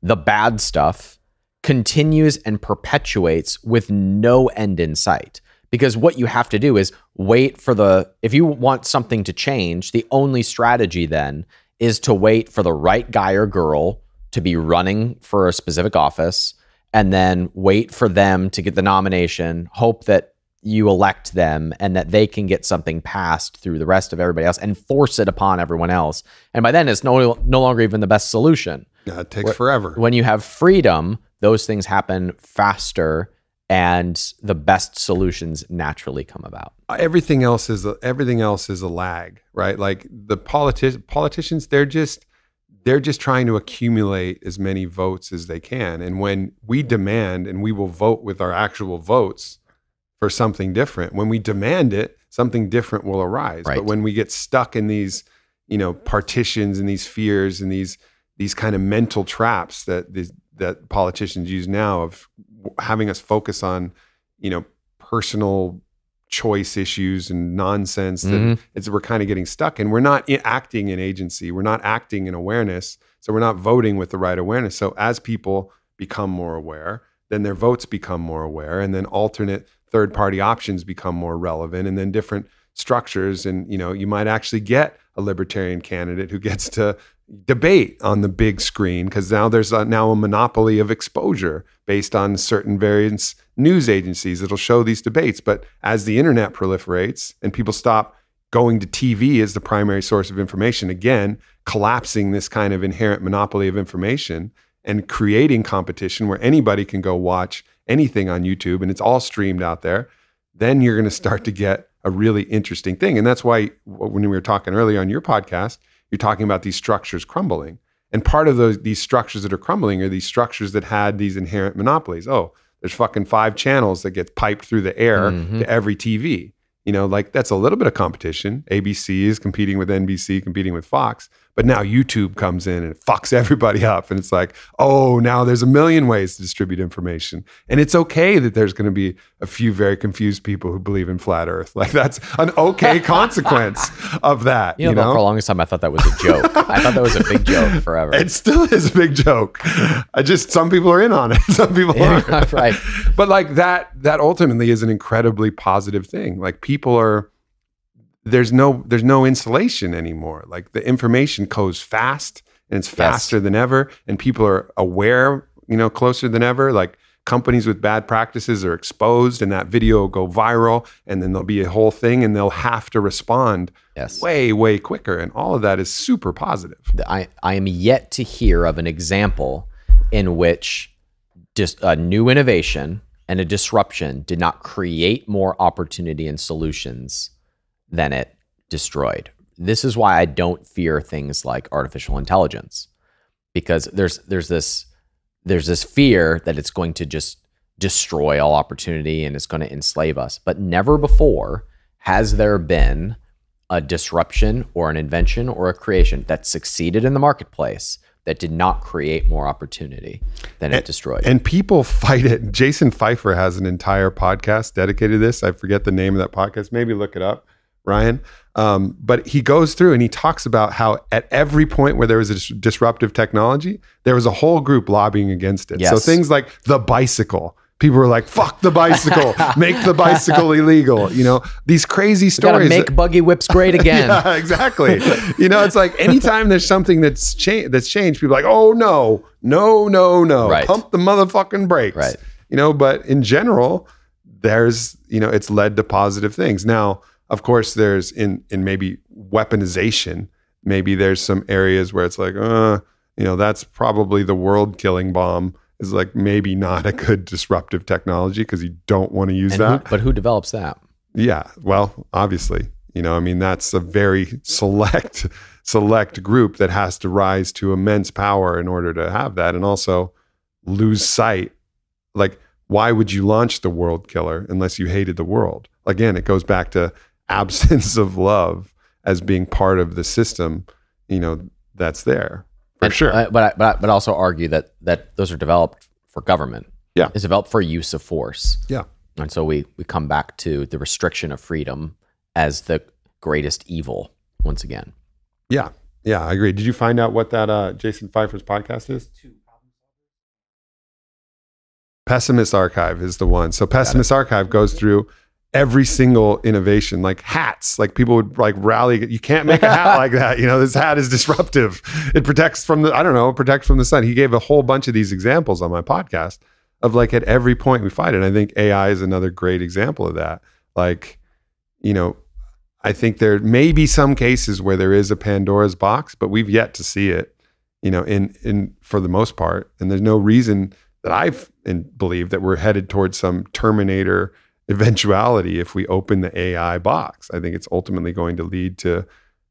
the bad stuff continues and perpetuates with no end in sight. Because what you have to do is wait for if you want something to change, the only strategy then is to wait for the right guy or girl to be running for a specific office, and then wait for them to get the nomination, hope that you elect them and that they can get something passed through the rest of everybody else and force it upon everyone else. And by then it's no longer even the best solution. Yeah, it takes forever. When you have freedom, those things happen faster and the best solutions naturally come about. Everything else is a lag, right? Like the politicians, they're just trying to accumulate as many votes as they can. And when we demand, and we will vote with our actual votes for something different, when we demand it, something different will arise. Right. But when we get stuck in these, you know, partitions and these fears and these kind of mental traps that politicians use now of having us focus on, you know, personal choice issues and nonsense, that we're kind of getting stuck, and we're not acting in agency. We're not acting in awareness. So we're not voting with the right awareness. So as people become more aware, then their votes become more aware, and then alternate third-party options become more relevant, and then different structures. And, you know, you might actually get a libertarian candidate who gets to debate on the big screen, because now there's a monopoly of exposure based on certain various news agencies that'll show these debates. But as the internet proliferates and people stop going to TV as the primary source of information, again, collapsing this kind of inherent monopoly of information and creating competition where anybody can go watch anything on YouTube and it's all streamed out there, then you're going to start to get a really interesting thing. And that's why when we were talking earlier on your podcast, you're talking about these structures crumbling. And part of these structures that are crumbling are these structures that had these inherent monopolies. Oh, there's fucking 5 channels that get piped through the air to every TV. You know, like that's a little bit of competition. ABC is competing with NBC, competing with Fox. But now YouTube comes in and it fucks everybody up. And it's like, oh, now there's a million ways to distribute information. And it's okay that there's going to be a few very confused people who believe in flat earth. Like that's an okay consequence of that. You know, for the longest time, I thought that was a joke. I thought that was a big joke forever. It still is a big joke. Some people are in on it. Some people aren't. Right. But like that ultimately is an incredibly positive thing. Like people are, there's no insulation anymore. Like the information goes fast and it's faster than ever, and people are aware, you know, closer than ever. Like companies with bad practices are exposed and that video will go viral, and then there'll be a whole thing and they'll have to respond way, way quicker. And all of that is super positive. I am yet to hear of an example in which just a new innovation and a disruption did not create more opportunity and solutions than it destroyed. This is why I don't fear things like artificial intelligence, because there's this fear that it's going to just destroy all opportunity and it's going to enslave us. But never before has there been a disruption or an invention or a creation that succeeded in the marketplace that did not create more opportunity than it destroyed. And people fight it. Jason Pfeiffer has an entire podcast dedicated to this. I forget the name of that podcast. Maybe look it up, Ryan. But he goes through and he talks about how at every point where there was a disruptive technology, there was a whole group lobbying against it. Yes. So things like the bicycle, people were like, fuck the bicycle, make the bicycle illegal. You know, these crazy stories. Gotta make buggy whips great again. Yeah, exactly. You know, it's like anytime there's something that's changed, people are like, oh no. Right. Pump the motherfucking brakes. Right. You know, but in general, there's, you know, it's led to positive things. Now, of course, there's in maybe weaponization, maybe there's some areas where it's like, you know, that's probably the world killing bomb is like maybe not a good disruptive technology because you don't want to use that. But who develops that? Yeah, well, obviously, you know, I mean, that's a very select group that has to rise to immense power in order to have that, and also lose sight. Like, why would you launch the world killer unless you hated the world? Again, it goes back to absence of love as being part of the system, you know, that's there for sure. But also argue that those are developed for government. Yeah. It's developed for use of force. Yeah. And so we come back to the restriction of freedom as the greatest evil once again. Yeah. Yeah, I agree. Did you find out what that Jason Pfeiffer's podcast is? Pessimist Archive is the one. So Pessimist Archive goes through every single innovation, like hats. Like people would like rally. You can't make a hat like that. You know, this hat is disruptive. It protects from protects from the sun. He gave a whole bunch of these examples on my podcast of like at every point we fight it. I think AI is another great example of that. Like, you know, I think there may be some cases where there is a Pandora's box, but we've yet to see it, you know, in for the most part. And there's no reason that I've believe that we're headed towards some Terminator eventuality if we open the AI box. I think it's ultimately going to lead to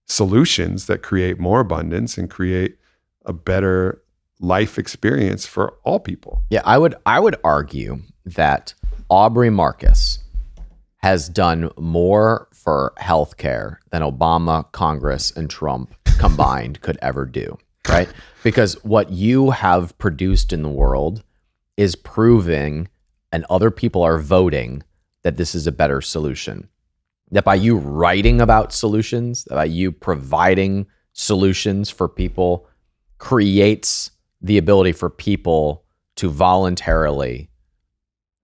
solutions that create more abundance and create a better life experience for all people. Yeah, I would argue that Aubrey Marcus has done more for healthcare than Obama, Congress, and Trump combined could ever do, right? Because what you have produced in the world is proving, and other people are voting, that this is a better solution. That by you writing about solutions, by you providing solutions for people, creates the ability for people to voluntarily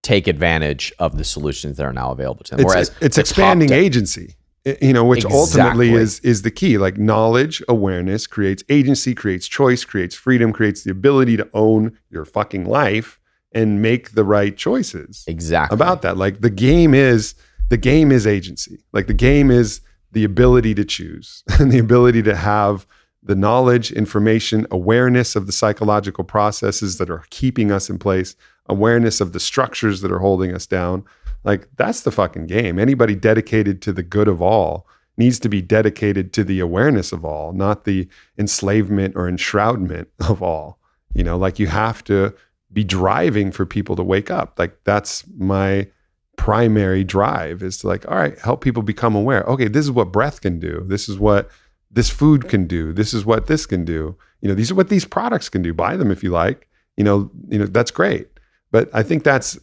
take advantage of the solutions that are now available to them. Whereas it's expanding agency, you know, which ultimately is the key. Like knowledge, awareness creates agency, creates choice, creates freedom, creates the ability to own your fucking life and make the right choices. Exactly. About that. Like the game is agency. Like the game is the ability to choose and the ability to have the knowledge, information, awareness of the psychological processes that are keeping us in place, awareness of the structures that are holding us down. Like that's the fucking game. Anybody dedicated to the good of all needs to be dedicated to the awareness of all, not the enslavement or enshroudment of all. You know, like you have to be driving for people to wake up. Like that's my primary drive, is to like, all right, help people become aware. Okay, this is what breath can do. This is what this food can do. This is what this can do. These are what these products can do. Buy them if you like. That's great. But I think that's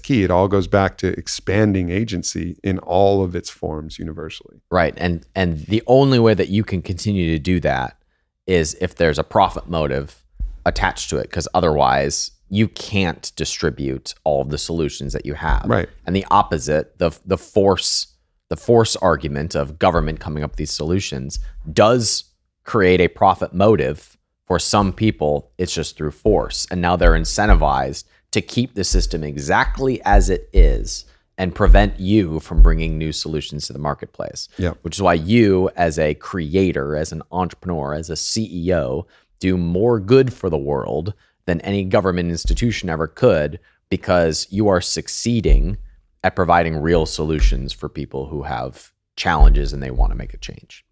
key. It all goes back to expanding agency in all of its forms universally. Right. And the only way that you can continue to do that is if there's a profit motive attached to it, because otherwise you can't distribute all of the solutions that you have. Right. And the opposite, the force argument of government coming up with these solutions does create a profit motive for some people. It's just through force. And now they're incentivized to keep the system exactly as it is and prevent you from bringing new solutions to the marketplace. Yeah. Which is why you, as a creator, as an entrepreneur, as a CEO, do more good for the world than any government institution ever could, because you are succeeding at providing real solutions for people who have challenges and they want to make a change.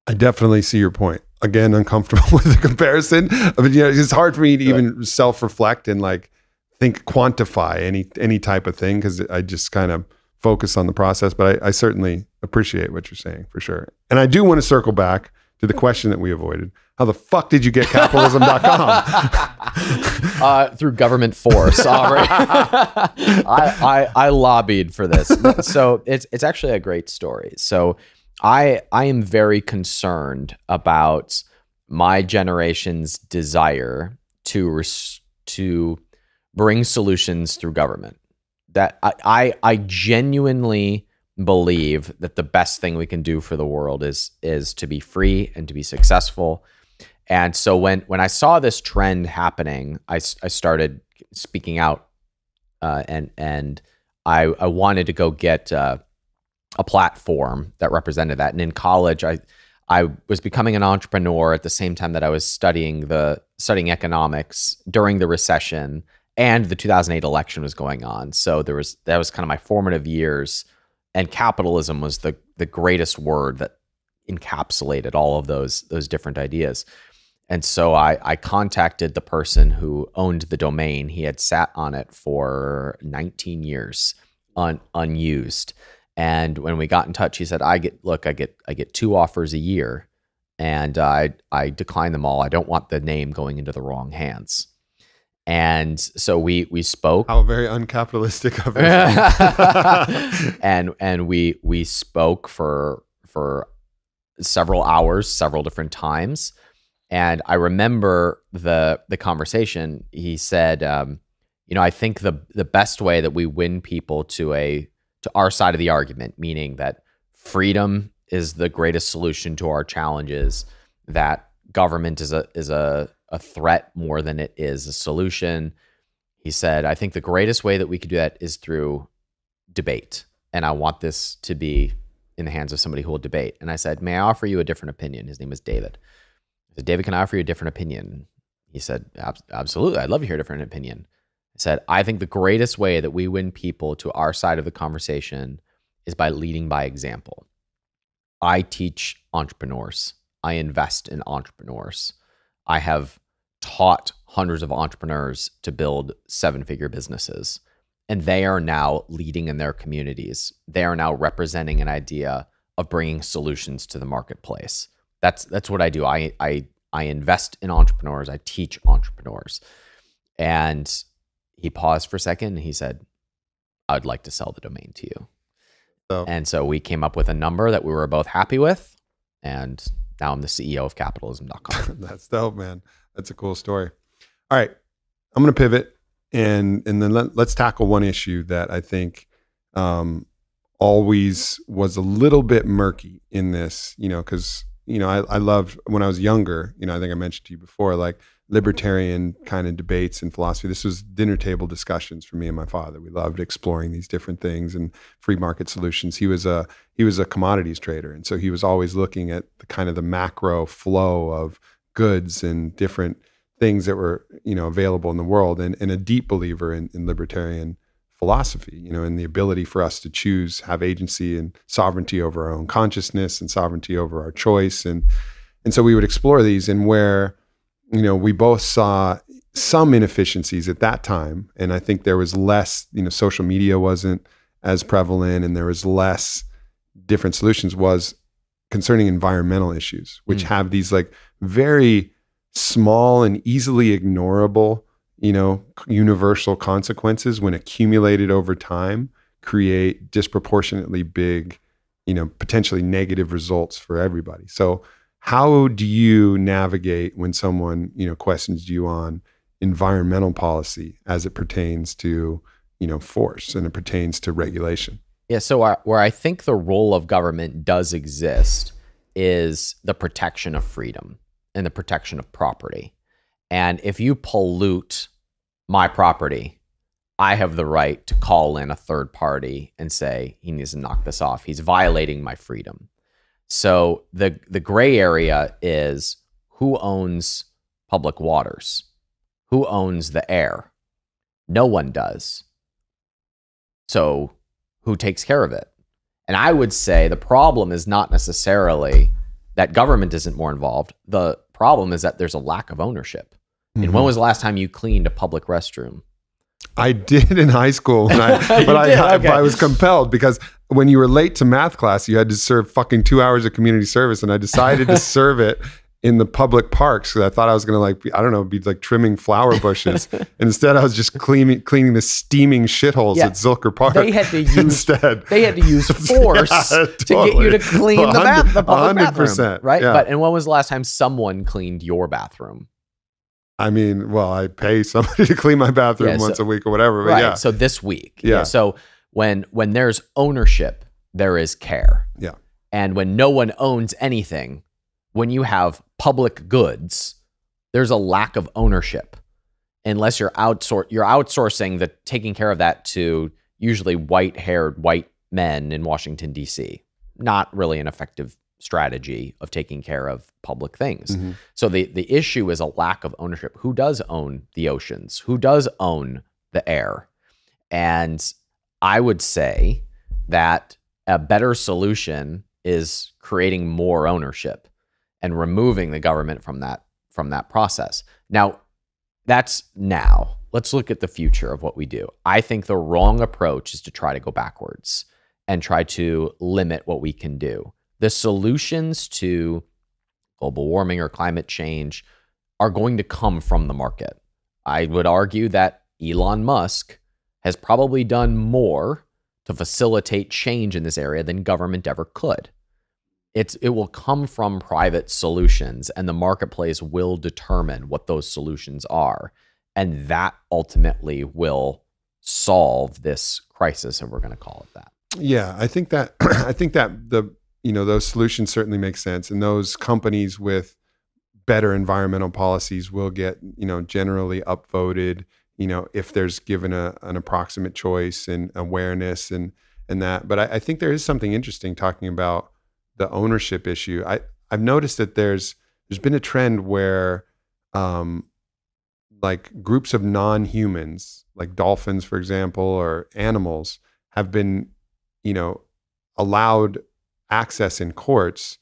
I definitely see your point. Again, uncomfortable with the comparison. I mean, it's hard for me to even self-reflect and like quantify any type of thing, because I just kind of focus on the process. But I certainly appreciate what you're saying, for sure. And I do want to circle back to the question that we avoided. How the fuck did you get capitalism.com? Through government force, Aubrey. I lobbied for this. So it's actually a great story. So I am very concerned about my generation's desire to bring solutions through government. That I genuinely believe that the best thing we can do for the world is to be free and to be successful. And so when I saw this trend happening, I started speaking out, and I wanted to go get a platform that represented that. And in college, I was becoming an entrepreneur at the same time that I was studying economics during the recession, and the 2008 election was going on. So that was kind of my formative years, and capitalism was the greatest word that encapsulated all of those different ideas. And so I contacted the person who owned the domain. He had sat on it for 19 years unused. And when we got in touch, he said, I get 2 offers a year, and I decline them all. I don't want the name going into the wrong hands. And so we spoke. How very uncapitalistic of it. and we spoke for several hours, several different times. And I remember the conversation. He said, I think the best way that we win people to our side of the argument, meaning that freedom is the greatest solution to our challenges, that government is a threat more than it is a solution. He said, I think the greatest way that we could do that is through debate. And I want this to be in the hands of somebody who will debate. And I said, may I offer you a different opinion? His name was David. I said, David, can I offer you a different opinion? He said, absolutely. I'd love to hear a different opinion. I said, I think the greatest way that we win people to our side of the conversation is by leading by example. I teach entrepreneurs. I invest in entrepreneurs. I have taught hundreds of entrepreneurs to build 7-figure businesses, and they are now leading in their communities. They are now representing an idea of bringing solutions to the marketplace. That's what I do. I invest in entrepreneurs. I teach entrepreneurs. And he paused for a second and he said, I would like to sell the domain to you. And so we came up with a number that we were both happy with. And now I'm the CEO of Capitalism.com. That's dope, man. That's a cool story. All right. I'm going to pivot and then let's tackle one issue that I think always was a little bit murky in this, because I loved when I was younger, I think I mentioned to you before, like libertarian kind of debates and philosophy. This was dinner table discussions for me and my father. We loved exploring these different things and free market solutions. He was a commodities trader. And so he was always looking at the kind of the macro flow of goods and different things that were, available in the world, and a deep believer in libertarian philosophy, and the ability for us to choose, have agency and sovereignty over our own consciousness and sovereignty over our choice. And so we would explore these, and where, we both saw some inefficiencies at that time. And I think there was less, social media wasn't as prevalent, and there was less different solutions, was concerning environmental issues, which have these like very small and easily ignorable, universal consequences when accumulated over time create disproportionately big, potentially negative results for everybody. So how do you navigate when someone, questions you on environmental policy as it pertains to, force and it pertains to regulation? Yeah, so where I think the role of government does exist is the protection of freedom and the protection of property. And if you pollute my property, I have the right to call in a third party and say, he needs to knock this off. He's violating my freedom. So the gray area is who owns public waters? Who owns the air? No one does. So who takes care of it? And I would say the problem is not necessarily that government isn't more involved. The problem is that there's a lack of ownership. And when was the last time you cleaned a public restroom? I did in high school, but I was compelled, because when you were late to math class, you had to serve fucking 2 hours of community service, and I decided to serve it in the public parks, because I thought I was going to be like trimming flower bushes. And instead, I was just cleaning the steaming shitholes at Zilker Park. They had to use force to get you to clean the public 100%, bathroom, right? Yeah. And when was the last time someone cleaned your bathroom? I mean, well, I pay somebody to clean my bathroom once a week or whatever. But right. So this week. Yeah. So when there's ownership, there is care. Yeah. And when no one owns anything, when you have public goods, there's a lack of ownership, unless you're outsourcing the taking care of that to usually white-haired white men in Washington, D.C. Not really an effective strategy of taking care of public things. Mm-hmm. So the issue is a lack of ownership. Who does own the oceans? Who does own the air? And I would say that a better solution is creating more ownership and removing the government from that process. Now, that's now. Let's look at the future of what we do. I think the wrong approach is to try to go backwards and try to limit what we can do. The solutions to global warming or climate change are going to come from the market. I would argue that Elon Musk has probably done more to facilitate change in this area than government ever could. It will come from private solutions, and the marketplace will determine what those solutions are. And that ultimately will solve this crisis, and we're going to call it that. Yeah, I think that those solutions certainly make sense, and those companies with better environmental policies will get generally upvoted. If there's given an approximate choice and awareness and that. But I think there is something interesting talking about the ownership issue. I've noticed that there's been a trend where like groups of non-humans, like dolphins, for example, or animals, have been allowed access in courts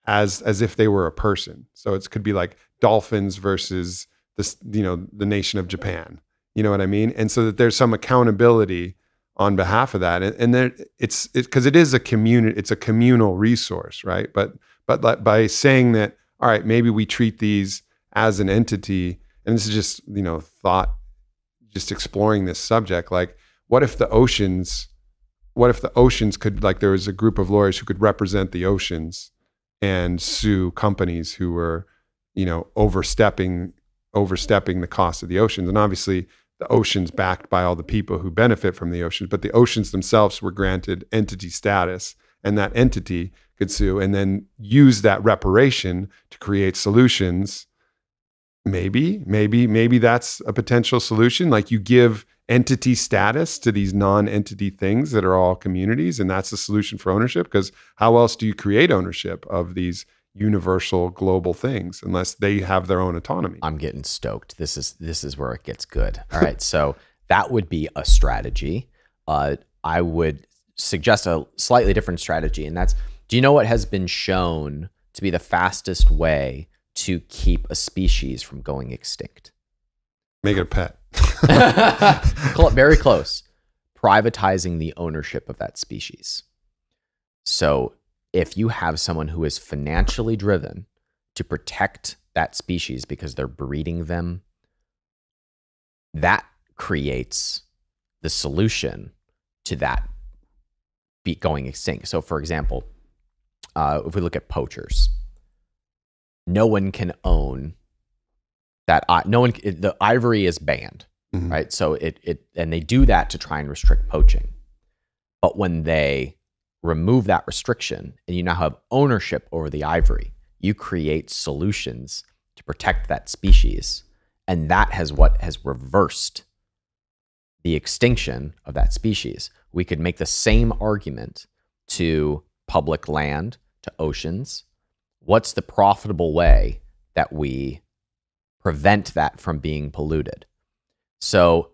as if they were a person. So it could be like dolphins versus the nation of Japan. You know what I mean? And so that there's some accountability on behalf of that, and there it's because it is a community. It's a communal resource, right? But by saying that, all right, maybe we treat these as an entity, and this is just thought, just exploring this subject. Like, what if the oceans could, like, there was a group of lawyers who could represent the oceans and sue companies who were overstepping the cost of the oceans, and obviously the oceans backed by all the people who benefit from the oceans, but the oceans themselves were granted entity status, and that entity could sue and then use that reparation to create solutions. Maybe that's a potential solution. Like, you give entity status to these non-entity things that are all communities, and that's the solution for ownership, because how else do you create ownership of these universal global things unless they have their own autonomy? I'm getting stoked. This is where it gets good. All right. So that would be a strategy. I would suggest a slightly different strategy. And that's, do you know what has been shown to be the fastest way to keep a species from going extinct? Make it a pet. Very close. Privatizing the ownership of that species. So if you have someone who is financially driven to protect that species because they're breeding them, that creates the solution to that be going extinct. So for example, if we look at poachers, no one can own that. The ivory is banned, right? So and they do that to try and restrict poaching. But when they remove that restriction and you now have ownership over the ivory, you create solutions to protect that species. And that has what has reversed the extinction of that species. We could make the same argument to public land, to oceans. What's the profitable way that we prevent that from being polluted? So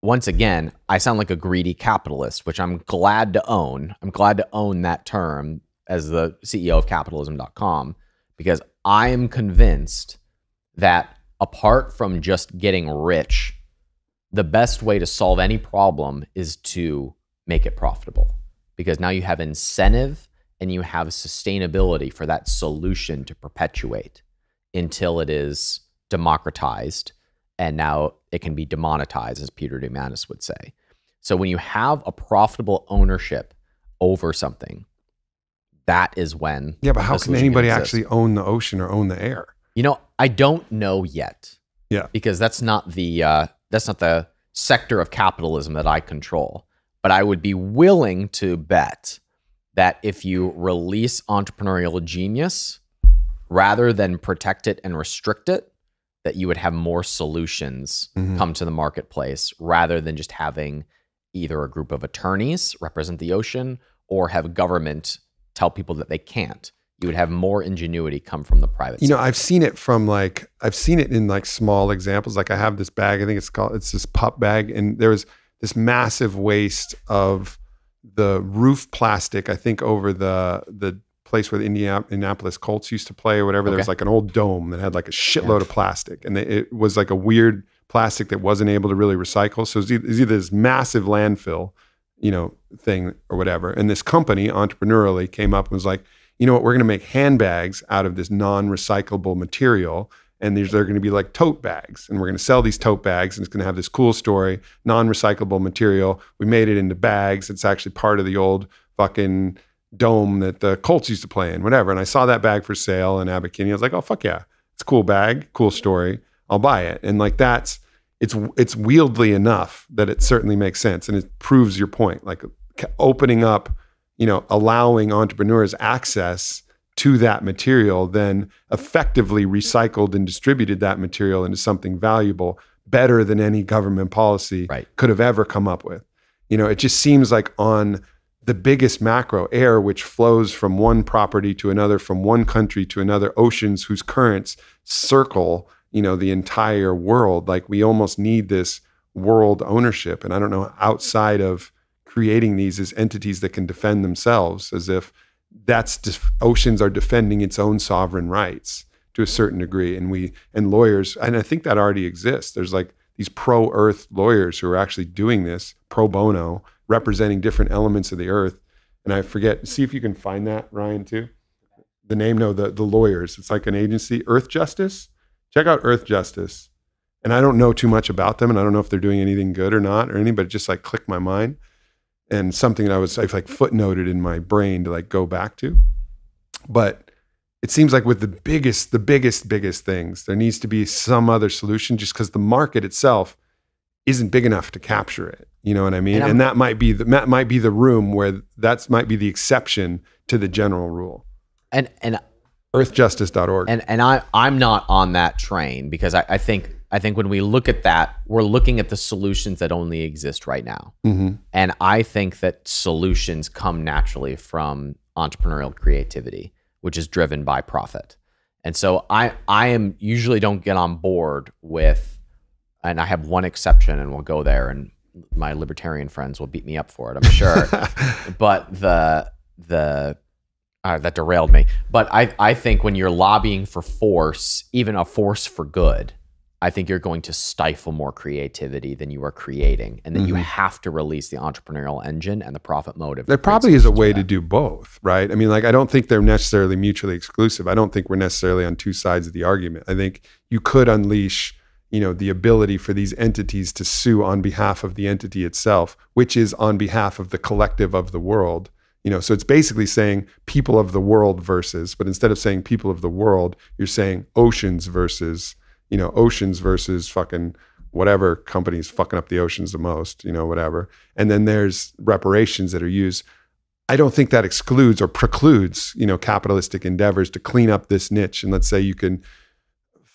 once again, I sound like a greedy capitalist, which I'm glad to own. I'm glad to own that term as the CEO of Capitalism.com, because I am convinced that apart from just getting rich, the best way to solve any problem is to make it profitable, because now you have incentive and you have sustainability for that solution to perpetuate until it is democratized, and now it can be demonetized, as Peter Diamandis would say. So when you have a profitable ownership over something, that is when... Yeah, but how can anybody actually own the ocean or own the air? You know, I don't know yet. Yeah. Because that's not the sector of capitalism that I control. But I would be willing to bet that if you release entrepreneurial genius, rather than protect it and restrict it, that you would have more solutions come to the marketplace, rather than just having either a group of attorneys represent the ocean or have government tell people that they can't. You would have more ingenuity come from the private sector. I've seen it in like small examples. Like I have this bag, I think it's this pup bag, and there was this massive waste of the roof plastic, I think over the place where the Indianapolis Colts used to play or whatever. Okay. There was like an old dome that had like a shitload of plastic, and it was like a weird plastic that wasn't able to really recycle. So it was either this massive landfill, thing or whatever. And this company entrepreneurially came up and was like, you know what, we're going to make handbags out of this non-recyclable material. And they're going to be like tote bags. And we're going to sell these tote bags, and it's going to have this cool story, non-recyclable material. We made it into bags. It's actually part of the old fucking dome that the Colts used to play in, whatever. And I saw that bag for sale in Abercrombie. I was like, oh, fuck yeah. It's a cool bag, cool story. I'll buy it. And like it's wieldly enough that it certainly makes sense. And it proves your point. Like opening up, allowing entrepreneurs access to that material, then effectively recycled and distributed that material into something valuable, better than any government policy could have ever come up with. It just seems like on the biggest macro, air, which flows from one property to another, from one country to another, oceans whose currents circle, the entire world. Like we almost need this world ownership. And I don't know, outside of creating these as entities that can defend themselves, as if oceans are defending its own sovereign rights to a certain degree. And lawyers, and I think that already exists. There's like these pro-earth lawyers who are actually doing this pro bono, representing different elements of the earth. And I forget, see if you can find that, Ryan, too. The name, the lawyers. It's like an agency, Earth Justice. Check out Earth Justice. And I don't know too much about them, and I don't know if they're doing anything good or not, or anything, but it just like clicked my mind. And something that I've like footnoted in my brain to like go back to. But it seems like with the biggest things, there needs to be some other solution, just because the market itself isn't big enough to capture it. You know what I mean? And that might be the room where that might be the exception to the general rule. And earthjustice.org. And I'm not on that train, because I think when we look at that, we're looking at the solutions that only exist right now. Mm-hmm. And I think that solutions come naturally from entrepreneurial creativity, which is driven by profit. And so I am usually don't get on board with, and I have one exception, and we'll go there, and my libertarian friends will beat me up for it, I'm sure. But that derailed me. But I think when you're lobbying for force, even a force for good, I think you're going to stifle more creativity than you are creating. And then you have to release the entrepreneurial engine and the profit motive. There probably is a way to do both, right? I mean, like, I don't think they're necessarily mutually exclusive. I don't think we're necessarily on two sides of the argument. I think you could unleash, the ability for these entities to sue on behalf of the entity itself, which is on behalf of the collective of the world. So it's basically saying people of the world versus, but instead of saying people of the world, you're saying oceans versus fucking whatever company's fucking up the oceans the most, whatever. And then there's reparations that are used. I don't think that excludes or precludes, capitalistic endeavors to clean up this niche. And let's say you can,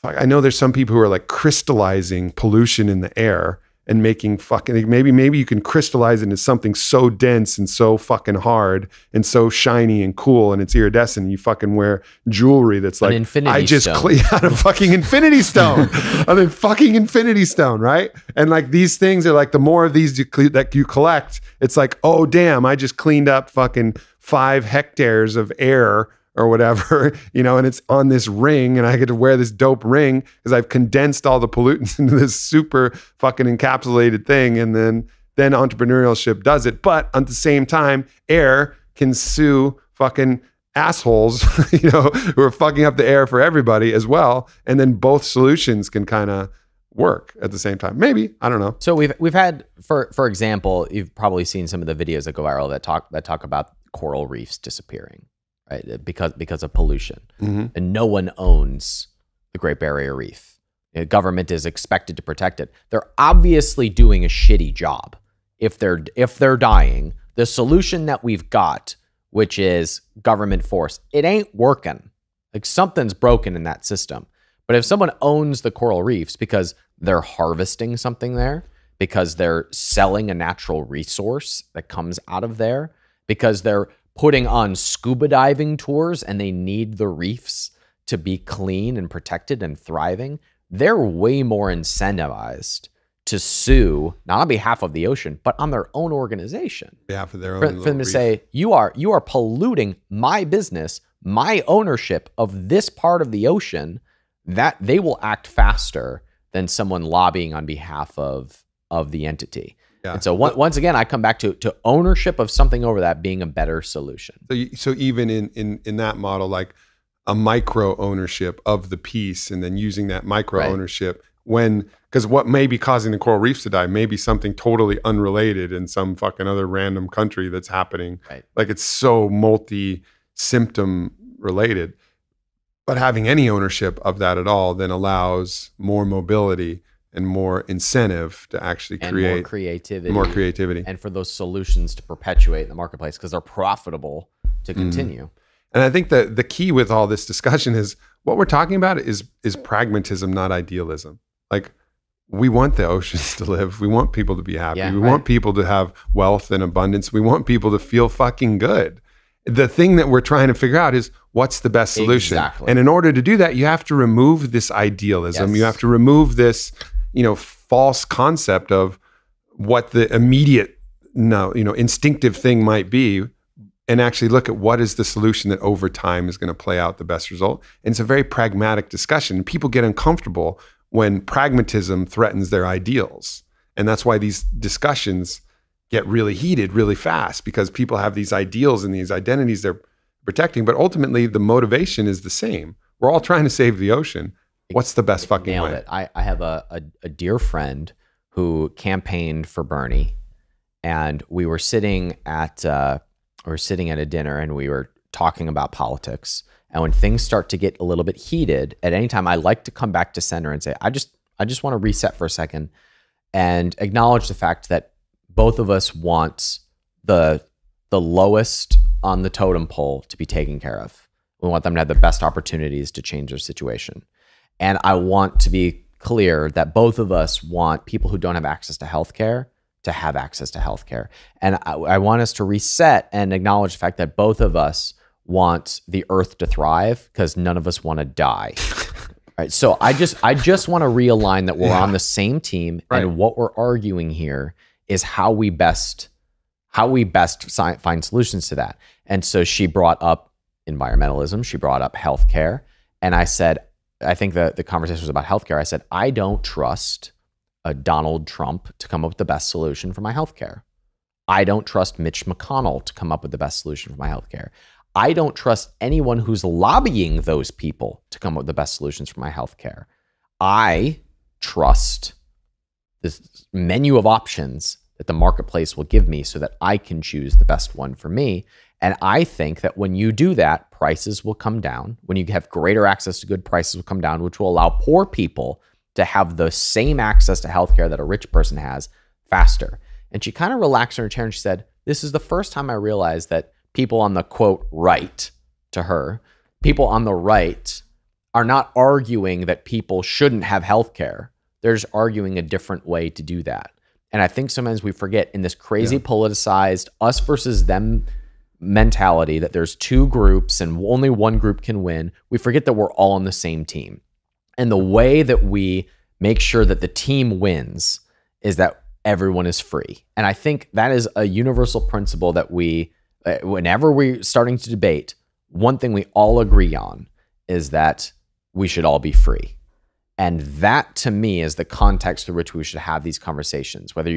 I know there's some people who are like crystallizing pollution in the air and making fucking, maybe you can crystallize it into something so dense and so fucking hard and so shiny and cool and it's iridescent. You fucking wear jewelry that's like, I just out a fucking infinity stone. A fucking infinity stone, right? And like these things are like, the more of these that you collect, it's like, oh damn, I just cleaned up fucking 5 hectares of air or whatever, and it's on this ring and I get to wear this dope ring because I've condensed all the pollutants into this super fucking encapsulated thing. And then entrepreneurship does it. But at the same time, air can sue fucking assholes, who are fucking up the air for everybody as well. And then both solutions can kind of work at the same time. Maybe, I don't know. So we've had, for example, you've probably seen some of the videos that go viral that talk about coral reefs disappearing. Right, because of pollution, and no one owns the Great Barrier Reef. The government is expected to protect it. They're obviously doing a shitty job. If they're dying, the solution that we've got, which is government force, it ain't working. Like something's broken in that system. But if someone owns the coral reefs because they're harvesting something there, because they're selling a natural resource that comes out of there, because they're putting on scuba diving tours and they need the reefs to be clean and protected and thriving, they're way more incentivized to sue, not on behalf of the ocean, but on their own organization. On behalf of their own for them to say, you are polluting my business, my ownership of this part of the ocean, that they will act faster than someone lobbying on behalf of the entity. Yeah. And so once again, I come back to ownership of something over that being a better solution. So even in that model, like a micro ownership of the piece, and then using that micro ownership because what may be causing the coral reefs to die may be something totally unrelated in some fucking other random country that's happening. Right. Like it's so multi-symptom related. But having any ownership of that at all then allows more mobility and more incentive to actually create more creativity, and for those solutions to perpetuate in the marketplace because they're profitable to continue. And I think that the key with all this discussion is what we're talking about is pragmatism, not idealism. Like we want the oceans to live. We want people to be happy. We want people to have wealth and abundance. We want people to feel fucking good. The thing that we're trying to figure out is what's the best solution. Exactly. And in order to do that, you have to remove this idealism. Yes. You have to remove this false concept of what the immediate, instinctive thing might be, and actually look at what is the solution that over time is going to play out the best result. And it's a very pragmatic discussion. People get uncomfortable when pragmatism threatens their ideals. And that's why these discussions get really heated really fast, because people have these ideals and these identities they're protecting, but ultimately the motivation is the same. We're all trying to save the ocean. What's the best fucking way? I have a dear friend who campaigned for Bernie, and we were sitting at a dinner and we were talking about politics. And when things start to get a little bit heated, at any time I like to come back to center and say, I just want to reset for a second and acknowledge the fact that both of us want the lowest on the totem pole to be taken care of. We want them to have the best opportunities to change their situation. And I want to be clear that both of us want people who don't have access to healthcare to have access to healthcare. And I want us to reset and acknowledge the fact that both of us want the earth to thrive because none of us want to die. Right. So I just want to realign that we're on the same team, and what we're arguing here is how we best find solutions to that. And so she brought up environmentalism, she brought up healthcare, and I said, I think the conversation was about healthcare. I said, I don't trust a Donald Trump to come up with the best solution for my healthcare. I don't trust Mitch McConnell to come up with the best solution for my healthcare. I don't trust anyone who's lobbying those people to come up with the best solutions for my healthcare. I trust this menu of options that the marketplace will give me so that I can choose the best one for me. And I think that when you do that, prices will come down. When you have greater access to good, prices will come down, which will allow poor people to have the same access to healthcare that a rich person has faster. And she kind of relaxed in her chair and she said, this is the first time I realized that people on the quote right to her, people on the right are not arguing that people shouldn't have healthcare. They're just arguing a different way to do that. And I think sometimes we forget in this crazy politicized us versus them mentality that there's two groups and only one group can win. We forget that we're all on the same team. And the way that we make sure that the team wins is that everyone is free. And I think that is a universal principle that we, whenever we're starting to debate, one thing we all agree on is that we should all be free. And that to me is the context through which we should have these conversations. Whether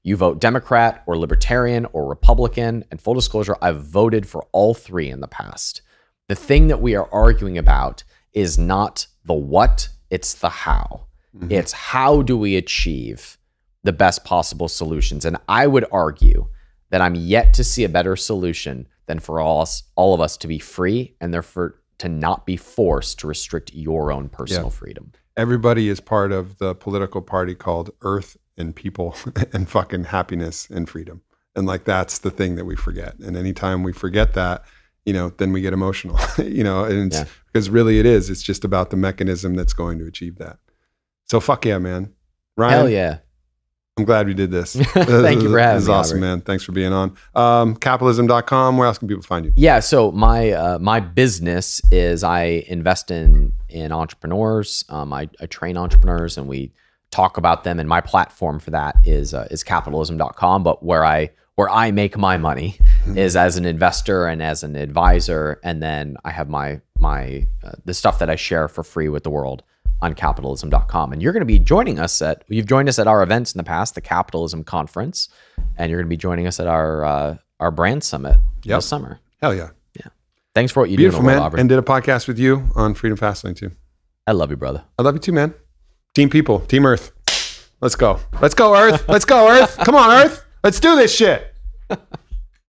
you vote Democrat or Libertarian or Republican, and full disclosure, I've voted for all three in the past. The thing that we are arguing about is not the what, it's the how. Mm-hmm. It's how do we achieve the best possible solutions. And I would argue that I'm yet to see a better solution than for all of us to be free and therefore to not be forced to restrict your own personal freedom. Everybody is part of the political party called Earth and People and fucking happiness and freedom. And like, that's the thing that we forget. And anytime we forget that, then we get emotional, and it's, because really it's just about the mechanism that's going to achieve that. So fuck yeah, man. Ryan. Hell yeah. I'm glad we did this. Thank you for having me. This is awesome, Aubrey. Man. Thanks for being on. Capitalism.com. Where else can people find you? Yeah. So my business is I invest in entrepreneurs. I train entrepreneurs and we talk about them. And my platform for that is capitalism.com. But where I make my money is as an investor and as an advisor. And then I have the stuff that I share for free with the world on capitalism.com. And you're going to be joining us you've joined us at our events in the past, the Capitalism Conference, and you're going to be joining us at our brand summit this summer. Hell yeah. Yeah. Thanks for what you do. Beautiful, man. Aubrey. And did a podcast with you on Freedom Fastlane too. I love you, brother. I love you too, man. Team people, Team Earth. Let's go. Let's go, Earth. Let's go, Earth. Come on, Earth. Let's do this shit.